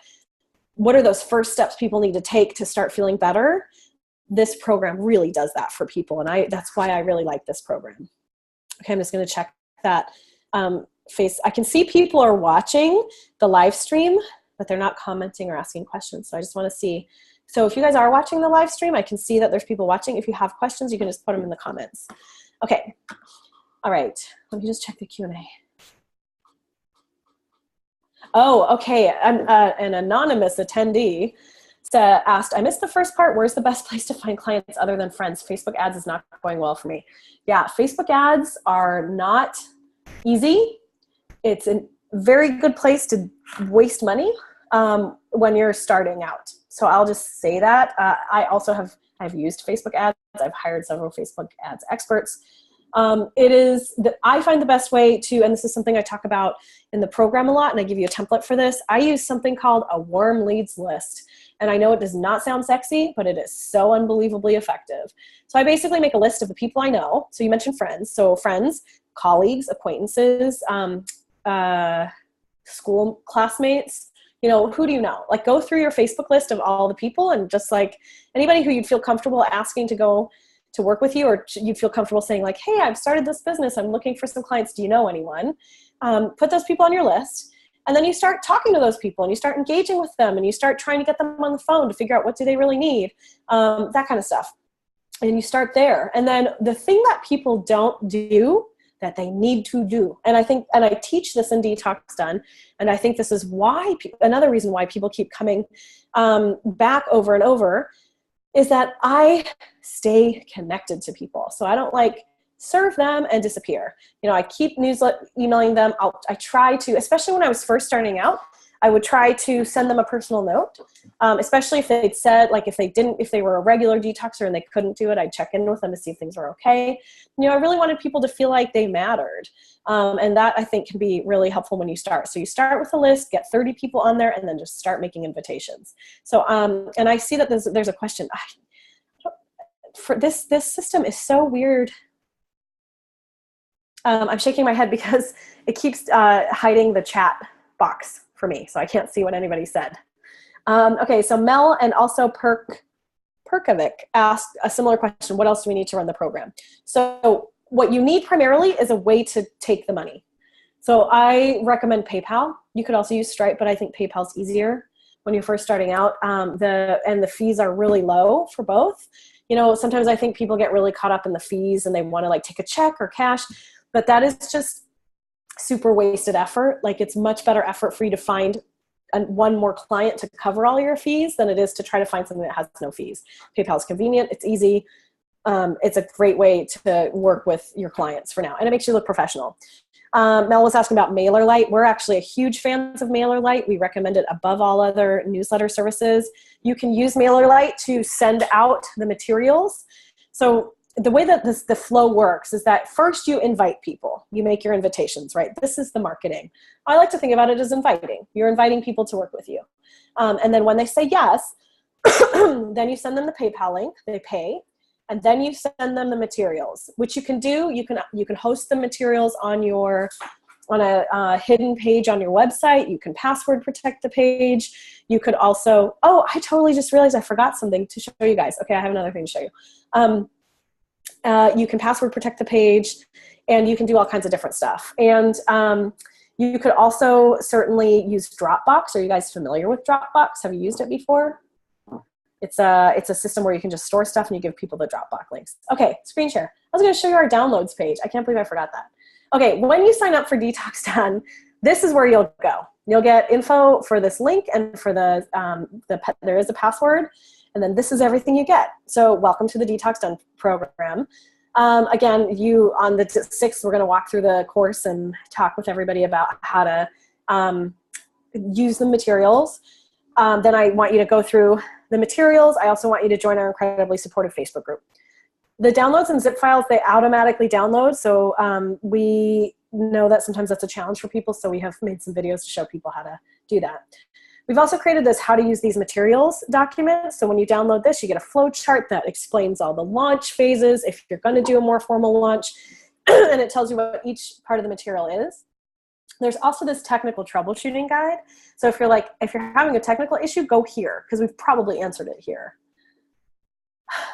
what are those first steps people need to take to start feeling better, this program really does that for people. And that's why I really like this program. Okay, I'm just going to check that I can see people are watching the live stream, but they're not commenting or asking questions. So I just want to see. So if you guys are watching the live stream, I can see that there's people watching. If you have questions, you can just put them in the comments. Okay. All right. Let me just check the Q&A. Oh, okay. An anonymous attendee asked, I missed the first part. Where's the best place to find clients other than friends? Facebook ads is not going well for me. Yeah, Facebook ads are not easy. It's a very good place to waste money when you're starting out. So I'll just say that. I've used Facebook ads. I've hired several Facebook ads experts. I find the best way to, and this is something I talk about in the program a lot, and I give you a template for this. I use something called a warm leads list. And I know it does not sound sexy, but it is so unbelievably effective. So I basically make a list of the people I know. So you mentioned friends. So friends, colleagues, acquaintances, school classmates, who do you know? Like go through your Facebook list of all the people and just like anybody who you'd feel comfortable asking to go to work with you, or you'd feel comfortable saying like, hey, I've started this business. I'm looking for some clients. Do you know anyone? Put those people on your list. And then you start talking to those people and you start engaging with them and you start trying to get them on the phone to figure out what do they really need, that kind of stuff. And you start there. And then the thing that people don't do that they need to do, and I teach this in Detox Done, and I think this is why, another reason why people keep coming back over and over, is that I stay connected to people. So I don't like serve them and disappear. I keep emailing them. I try to, especially when I was first starting out, I would try to send them a personal note, especially if they'd said, like if they were a regular detoxer and they couldn't do it, I'd check in with them to see if things were okay. I really wanted people to feel like they mattered. And that I think can be really helpful when you start. So you start with a list, get 30 people on there, and then just start making invitations. So, and I see that there's a question. For this system is so weird. I'm shaking my head because it keeps hiding the chat box for me, so I can't see what anybody said. Okay, so Mel and also Perkovic asked a similar question. What else do we need to run the program? So what you need primarily is a way to take the money. So I recommend PayPal. You could also use Stripe, but I think PayPal's easier when you're first starting out. And the fees are really low for both. Sometimes I think people get really caught up in the fees and they want to like take a check or cash. But that is just super wasted effort. Like it's much better effort for you to find one more client to cover all your fees than it is to try to find something that has no fees. PayPal is convenient. It's easy. It's a great way to work with your clients for now. And it makes you look professional. Mel was asking about MailerLite. We're actually a huge fans of MailerLite. We recommend it above all other newsletter services. You can use MailerLite to send out the materials. So the way that the flow works is that first you invite people. You make your invitations, right? This is the marketing. I like to think about it as inviting. You're inviting people to work with you. And then when they say yes, then you send them the PayPal link, they pay, and then you send them the materials, which you can do. You can host the materials on a hidden page on your website. You can password protect the page. You could also, oh, I totally just realized I forgot something to show you guys. Okay, I have another thing to show you. You can password protect the page, and you can do all kinds of different stuff. And you could also certainly use Dropbox. Are you guys familiar with Dropbox? Have you used it before? It's a system where you can just store stuff and you give people the Dropbox links. Okay, screen share. I was going to show you our downloads page. I can't believe I forgot that. Okay, when you sign up for Detox Done, this is where you'll go. You'll get info for this link and for there is a password. And then this is everything you get. So welcome to the Detox Done program. Again, on the 6th, we're going to walk through the course and talk with everybody about how to use the materials. Then I want you to go through the materials. I also want you to join our incredibly supportive Facebook group. The downloads and zip files, they automatically download. So we know that sometimes that's a challenge for people. So we have made some videos to show people how to do that. We've also created this how to use these materials document. So when you download this, you get a flow chart that explains all the launch phases, if you're going to do a more formal launch, and it tells you what each part of the material is. There's also this technical troubleshooting guide. So if you're having a technical issue, go here, because we've probably answered it here.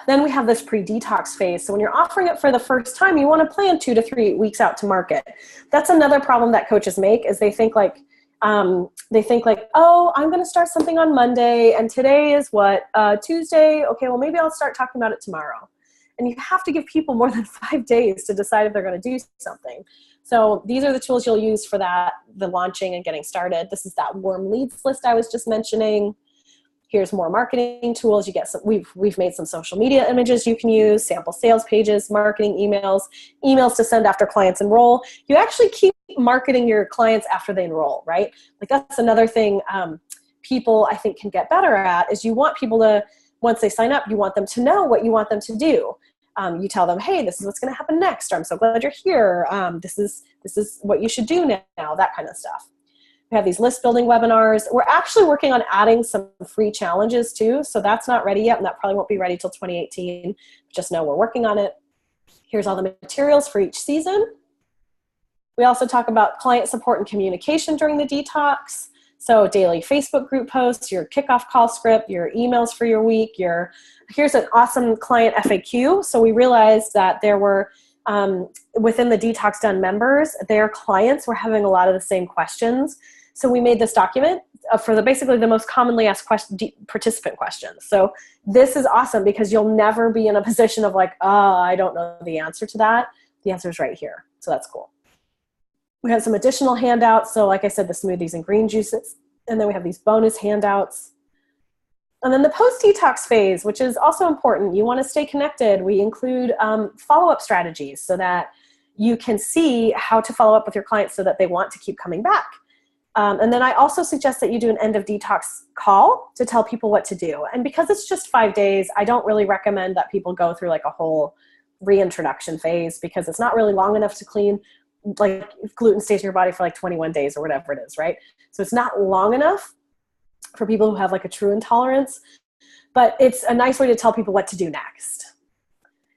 Then we have this pre-detox phase. So when you're offering it for the first time, you want to plan 2 to 3 weeks out to market. That's another problem that coaches make, is they think like, oh, I'm going to start something on Monday, and today is what, Tuesday? Okay, well, maybe I'll start talking about it tomorrow. And you have to give people more than 5 days to decide if they're going to do something. So these are the tools you'll use for that, the launching and getting started. This is that warm leads list I was just mentioning. Here's more marketing tools. You get some, we've made some social media images you can use, sample sales pages, marketing emails to send after clients enroll. You actually keep marketing your clients after they enroll, right? Like that's another thing people I think can get better at, is you want people to, once they sign up, you want them to know what you want them to do. You tell them, hey, this is what's going to happen next, or I'm so glad you're here. This is what you should do now, that kind of stuff. We have these list building webinars. We're actually working on adding some free challenges too. So that's not ready yet, and that probably won't be ready till 2018. Just know we're working on it. Here's all the materials for each season. We also talk about client support and communication during the detox. So daily Facebook group posts, your kickoff call script, your emails for your week, here's an awesome client FAQ. So we realized that there were, within the Detox Done members, their clients were having a lot of the same questions. So we made this document for basically the most commonly asked participant questions. So this is awesome because you'll never be in a position of like, oh, I don't know the answer to that. The answer is right here. So that's cool. We have some additional handouts. So like I said, the smoothies and green juices. And then we have these bonus handouts. And then the post-detox phase, which is also important. You want to stay connected. We include follow-up strategies so that you can see how to follow up with your clients so that they want to keep coming back. And then I also suggest that you do an end of detox call to tell people what to do. And because it's just 5 days, I don't really recommend that people go through like a whole reintroduction phase, because it's not really long enough to clean like gluten stays in your body for like 21 days or whatever it is, right? So it's not long enough for people who have like a true intolerance, but it's a nice way to tell people what to do next.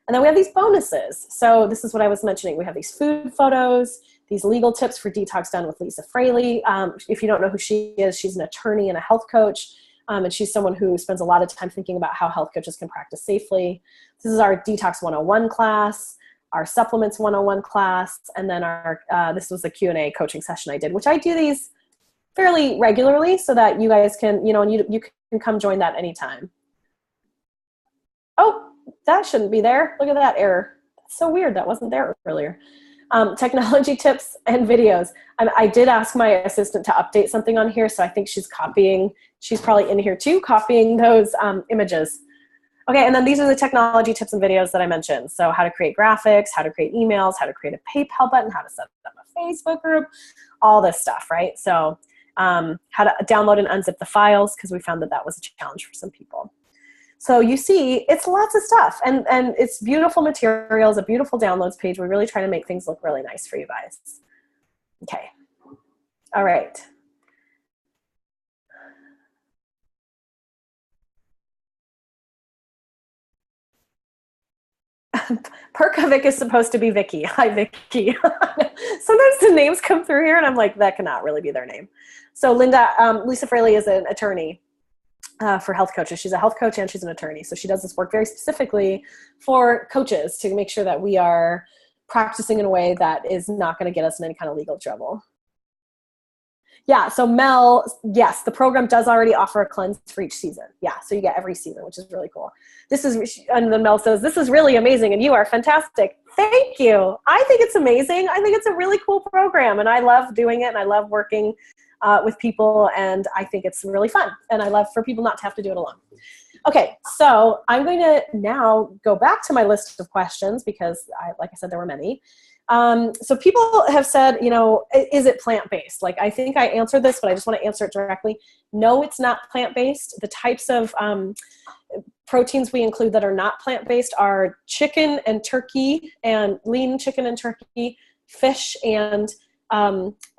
And then we have these bonuses. So this is what I was mentioning. We have these food photos, these legal tips for Detox Done with Lisa Fraley. If you don't know who she is, she's an attorney and a health coach. And she's someone who spends a lot of time thinking about how health coaches can practice safely. This is our Detox 101 class, our Supplements 101 class, and then our this was a Q&A coaching session I did, which I do these fairly regularly so that you guys can, and you can come join that anytime. Oh, that shouldn't be there. Look at that error. That's so weird. That wasn't there earlier. Technology tips and videos. I did ask my assistant to update something on here, so I think she's probably in here too, copying those images. Okay, and then these are the technology tips and videos that I mentioned. So how to create graphics, how to create emails, how to create a PayPal button, how to set up a Facebook group, all this stuff, right? So how to download and unzip the files, because we found that that was a challenge for some people. So you see, it's lots of stuff, and it's beautiful materials, a beautiful downloads page. We really try to make things look really nice for you guys. Okay. All right. Perkovic is supposed to be Vicky. Hi, Vicky. Sometimes the names come through here, and I'm like, that cannot really be their name. So Lisa Fraley is an attorney for health coaches. She's a health coach and she's an attorney. So she does this work very specifically for coaches to make sure that we are practicing in a way that is not going to get us in any kind of legal trouble. Yeah, so Mel, yes, the program does already offer a cleanse for each season. Yeah, so you get every season, which is really cool. And then Mel says, this is really amazing and you are fantastic. Thank you. I think it's amazing. I think it's a really cool program and I love doing it and I love working with people and I think it's really fun and I love for people not to have to do it alone. Okay, so I'm going to now go back to my list of questions because, like I said, there were many. So people have said, you know, is it plant-based? Like, I think I answered this, but I just want to answer it directly. No, it's not plant-based. The types of proteins we include that are not plant-based are chicken and turkey, and lean chicken and turkey, fish, and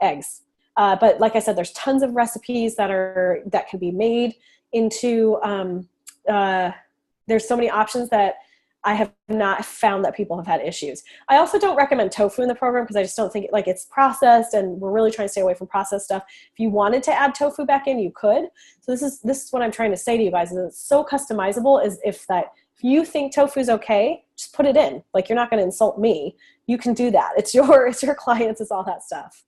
eggs. But like I said, there's tons of recipes that can be made into, there's so many options that I have not found that people have had issues. I also don't recommend tofu in the program because I just don't think it's processed and we're really trying to stay away from processed stuff. If you wanted to add tofu back in, you could. So this is what I'm trying to say to you guys, is it's so customizable. Is if you think tofu is okay, just put it in. Like, you're not going to insult me. You can do that. It's your clients, it's all that stuff.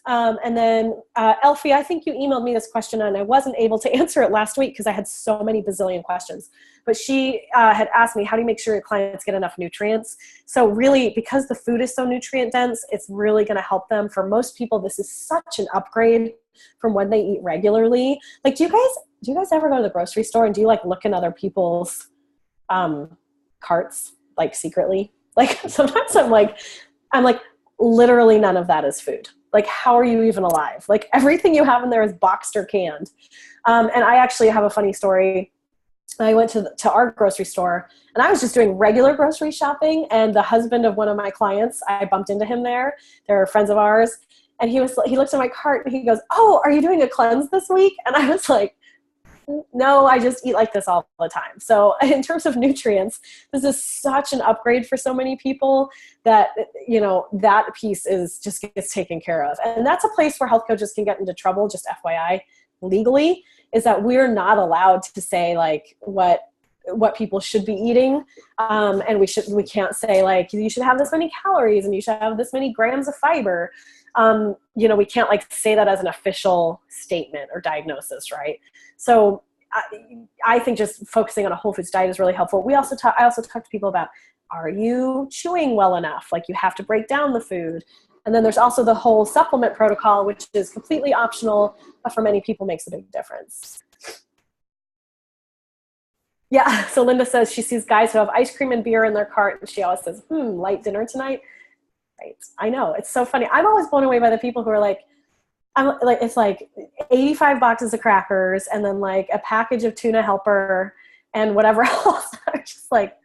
And then Elfie, I think you emailed me this question and I wasn't able to answer it last week because I had so many bazillion questions. But she had asked me, how do you make sure your clients get enough nutrients? So really, because the food is so nutrient dense, it's really going to help them. For most people, this is such an upgrade from when they eat regularly. Like, do you guys ever go to the grocery store and do you like look in other people's carts, like secretly? Like, sometimes I'm like, literally none of that is food. Like, how are you even alive? Like, everything you have in there is boxed or canned. And I actually have a funny story. I went to our grocery store and I was just doing regular grocery shopping, and the husband of one of my clients, I bumped into him there. They're friends of ours. And he looked at my cart and he goes, "Oh, are you doing a cleanse this week?" And I was like, "No, I just eat like this all the time." So in terms of nutrients, this is such an upgrade for so many people that, you know, that piece gets taken care of. And that's a place where health coaches can get into trouble, just FYI, legally, is that we're not allowed to say like what people should be eating. And we can't say like, you should have this many calories and you should have this many grams of fiber. You know, we can't like say that as an official statement or diagnosis, right? So I think just focusing on a whole foods diet is really helpful. I also talk to people about, are you chewing well enough? Like, you have to break down the food. And then there's also the whole supplement protocol, which is completely optional, but for many people makes a big difference. Yeah, so Linda says she sees guys who have ice cream and beer in their cart, and she always says, light dinner tonight. Right. I know, it's so funny. I'm always blown away by the people who are like, it's like 85 boxes of crackers and then like a package of tuna helper and whatever else. I'm just like,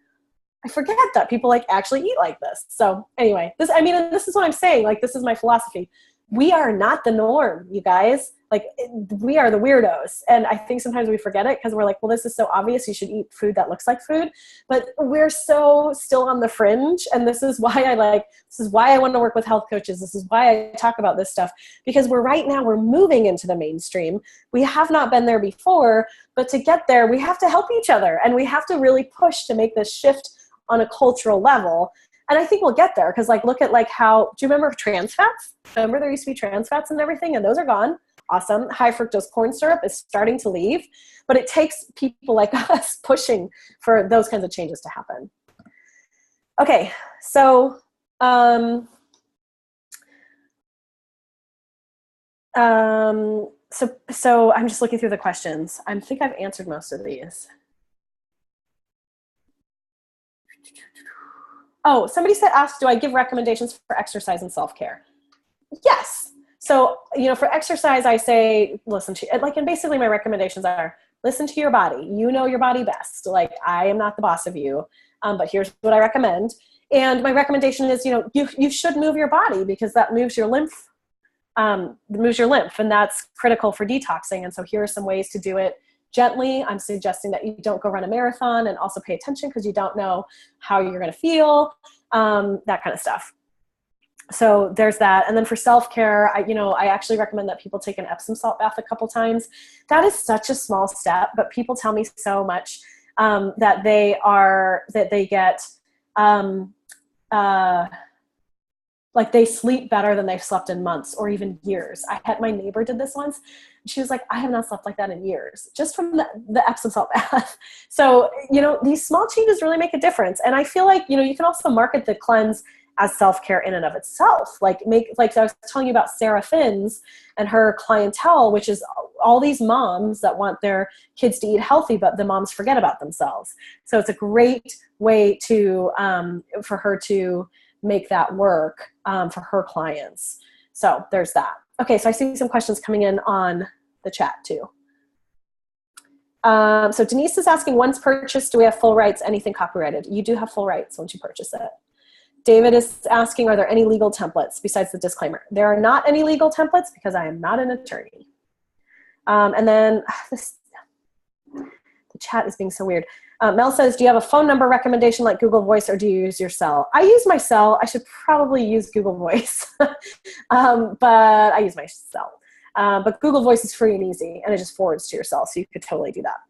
I forget that people like actually eat like this. So anyway, this is what I'm saying. Like, this is my philosophy. We are not the norm, you guys. Like, we are the weirdos. And I think sometimes we forget it because we're like, well, this is so obvious. You should eat food that looks like food. But we're so still on the fringe. And this is why I want to work with health coaches. This is why I talk about this stuff, because we're moving into the mainstream. We have not been there before, but to get there, we have to help each other. And we have to really push to make this shift on a cultural level. And I think we'll get there because, like, look at like how, do you remember trans fats? Remember there used to be trans fats and everything, and those are gone. Awesome. High fructose corn syrup is starting to leave, but it takes people like us pushing for those kinds of changes to happen. Okay, so so I'm just looking through the questions. I think I've answered most of these. Oh, somebody asked, do I give recommendations for exercise and self-care? Yes. So, for exercise, I say, listen to, like, and basically my recommendations are listen to your body. You know your body best. Like, I am not the boss of you, but here's what I recommend. And my recommendation is, you should move your body because that moves your lymph, and that's critical for detoxing. And so here are some ways to do it gently. I'm suggesting that you don't go run a marathon, and also pay attention because you don't know how you're going to feel, that kind of stuff. So there's that. And then for self-care, I actually recommend that people take an Epsom salt bath a couple times. That is such a small step, but people tell me so much that they get like they sleep better than they've slept in months or even years. I had my neighbor did this once. And she was like, I have not slept like that in years, just from the Epsom salt bath. So, these small changes really make a difference. And I feel like, you can also market the cleanse as self-care in and of itself. Like I was telling you about Sarah Finn's and her clientele, which is all these moms that want their kids to eat healthy, but the moms forget about themselves. So it's a great way to, for her to make that work for her clients. So there's that. Okay, so I see some questions coming in on the chat too. So Denise is asking, once purchased, do we have full rights, anything copyrighted? You do have full rights once you purchase it. David is asking, are there any legal templates besides the disclaimer? There are not any legal templates because I am not an attorney. And then the chat is being so weird. Mel says, do you have a phone number recommendation like Google Voice, or do you use your cell? I use my cell. I should probably use Google Voice, but I use my cell. But Google Voice is free and easy, and it just forwards to your cell, so you could totally do that.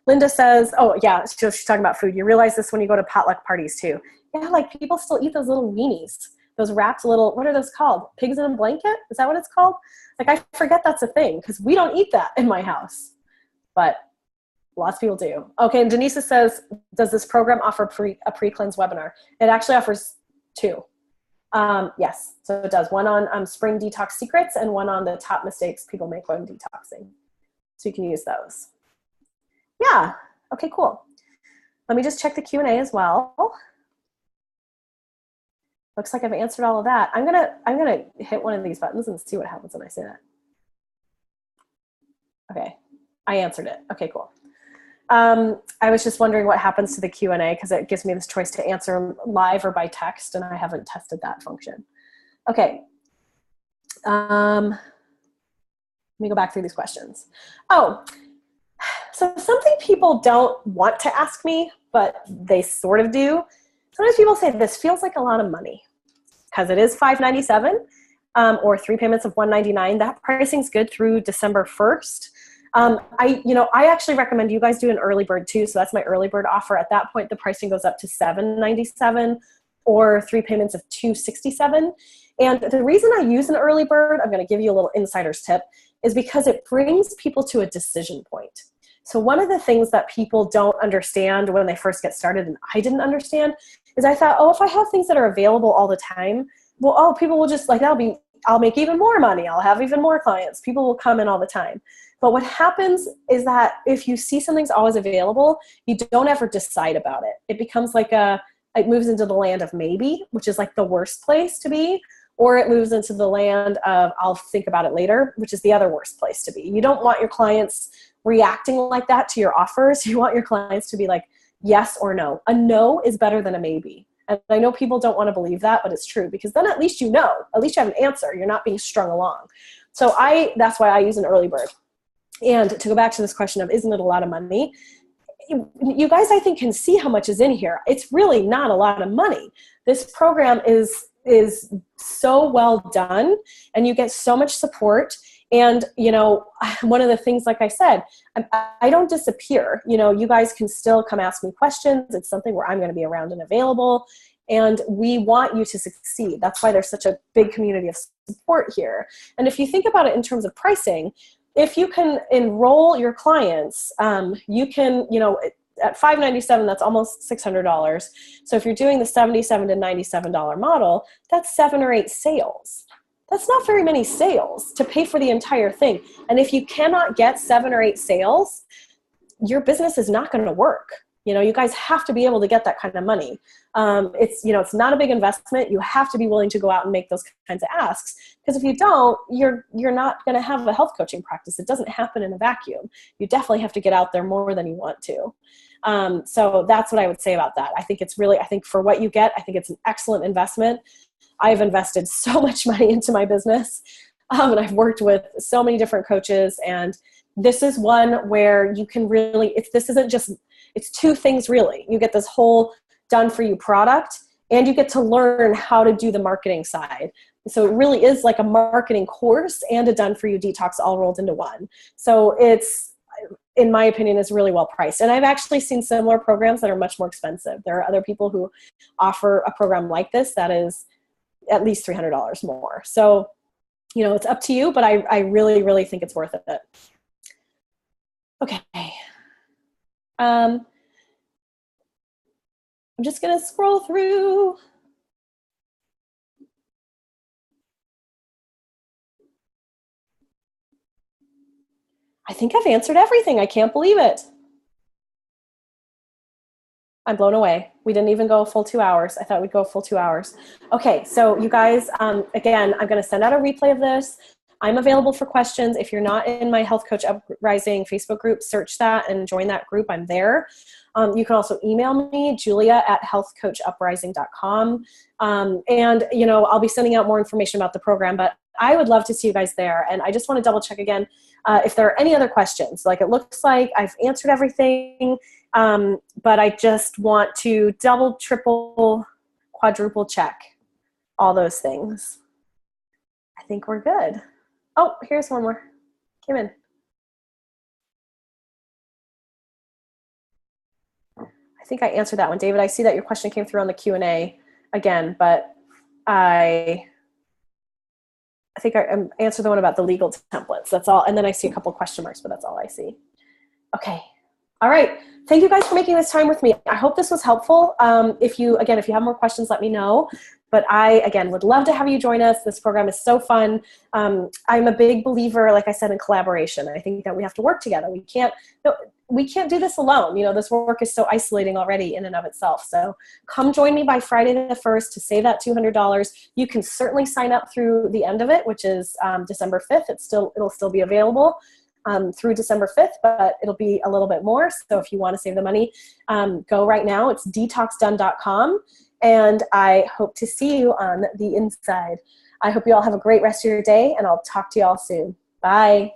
Linda says, oh, yeah, she's talking about food. You realize this when you go to potluck parties, too. Yeah, like people still eat those little weenies, those wrapped little, what are those called? Pigs in a blanket? Is that what it's called? Like, I forget that's a thing because we don't eat that in my house, but lots of people do. Okay, and Denise says, does this program offer a pre-cleanse webinar? It actually offers 2. Yes, so it does. One on spring detox secrets and one on the top mistakes people make when detoxing. So you can use those. Yeah, okay, cool. Let me just check the Q&A as well. Looks like I've answered all of that. I'm gonna hit one of these buttons and see what happens when I say that. Okay, I answered it. Okay, cool. I was just wondering what happens to the Q&A because it gives me this choice to answer live or by text, and I haven't tested that function. Okay. Let me go back through these questions. Oh, so something people don't want to ask me, but they sort of do. Sometimes people say this feels like a lot of money because it is $597 or 3 payments of $199. That pricing's good through December 1st. I actually recommend you guys do an early bird too. So that's my early bird offer. At that point, the pricing goes up to $797 or 3 payments of $267. And the reason I use an early bird, I'm going to give you a little insider's tip, is because it brings people to a decision point. So one of the things that people don't understand when they first get started, and I didn't understand, is I thought, oh, if I have things that are available all the time, well, oh, people will just like, I'll make even more money. I'll have even more clients. People will come in all the time. But what happens is that if you see something's always available, you don't ever decide about it. It becomes like it moves into the land of maybe, which is like the worst place to be, or it moves into the land of I'll think about it later, which is the other worst place to be. You don't want your clients reacting like that to your offers. You want your clients to be like, yes or no. A no is better than a maybe. And I know people don't want to believe that, but it's true because then at least you know, at least you have an answer. You're not being strung along. So that's why I use an early bird. And to go back to this question of, isn't it a lot of money? You guys, I think, can see how much is in here. It's really not a lot of money. This program is so well done, and you get so much support. And, one of the things, like I said, I don't disappear. You guys can still come ask me questions. It's something where I'm going to be around and available. And we want you to succeed. That's why there's such a big community of support here. And if you think about it in terms of pricing, if you can enroll your clients, you can, at $597, that's almost $600. So if you're doing the $77 to $97 model, that's 7 or 8 sales. That's not very many sales to pay for the entire thing. And if you cannot get 7 or 8 sales, your business is not going to work. You guys have to be able to get that kind of money. It's not a big investment. You have to be willing to go out and make those kinds of asks, because if you don't, you're not going to have a health coaching practice. It doesn't happen in a vacuum. You definitely have to get out there more than you want to. So that's what I would say about that. I think for what you get, I think it's an excellent investment. I've invested so much money into my business, and I've worked with so many different coaches, and this is one where you can really, it's two things really. You get this whole done for you product, and you get to learn how to do the marketing side. So it really is like a marketing course and a done for you detox all rolled into one. So it's, in my opinion, is really well priced. And I've actually seen similar programs that are much more expensive. There are other people who offer a program like this that is at least $300 more. So, it's up to you, but I really, really think it's worth it. Okay. I'm just going to scroll through. I think I've answered everything. I can't believe it. I'm blown away. We didn't even go a full 2 hours. I thought we'd go a full 2 hours. Okay, so you guys, again, I'm going to send out a replay of this. I'm available for questions. If you're not in my Health Coach Uprising Facebook group, search that and join that group. I'm there. You can also email me, julia@healthcoachuprising.com. And, I'll be sending out more information about the program, but I would love to see you guys there. And I just want to double check again if there are any other questions. Like, it looks like I've answered everything, but I just want to double, triple, quadruple check all those things. I think we're good. Oh, here's one more. Came in. I think I answered that one. David, I see that your question came through on the Q&A again, but I think I answered the one about the legal templates. That's all. And then I see a couple question marks, but that's all I see. Okay. All right. Thank you guys for making this time with me. I hope this was helpful. If you have more questions, let me know. But I, again, would love to have you join us. This program is so fun. I'm a big believer, like I said, in collaboration. I think that we have to work together. We can't do this alone. This work is so isolating already in and of itself. So come join me by Friday the 1st to save that $200. You can certainly sign up through the end of it, which is December 5th. It'll still be available through December 5th, but it'll be a little bit more. So if you want to save the money, go right now. It's detoxdone.com. And I hope to see you on the inside. I hope you all have a great rest of your day, and I'll talk to you all soon. Bye.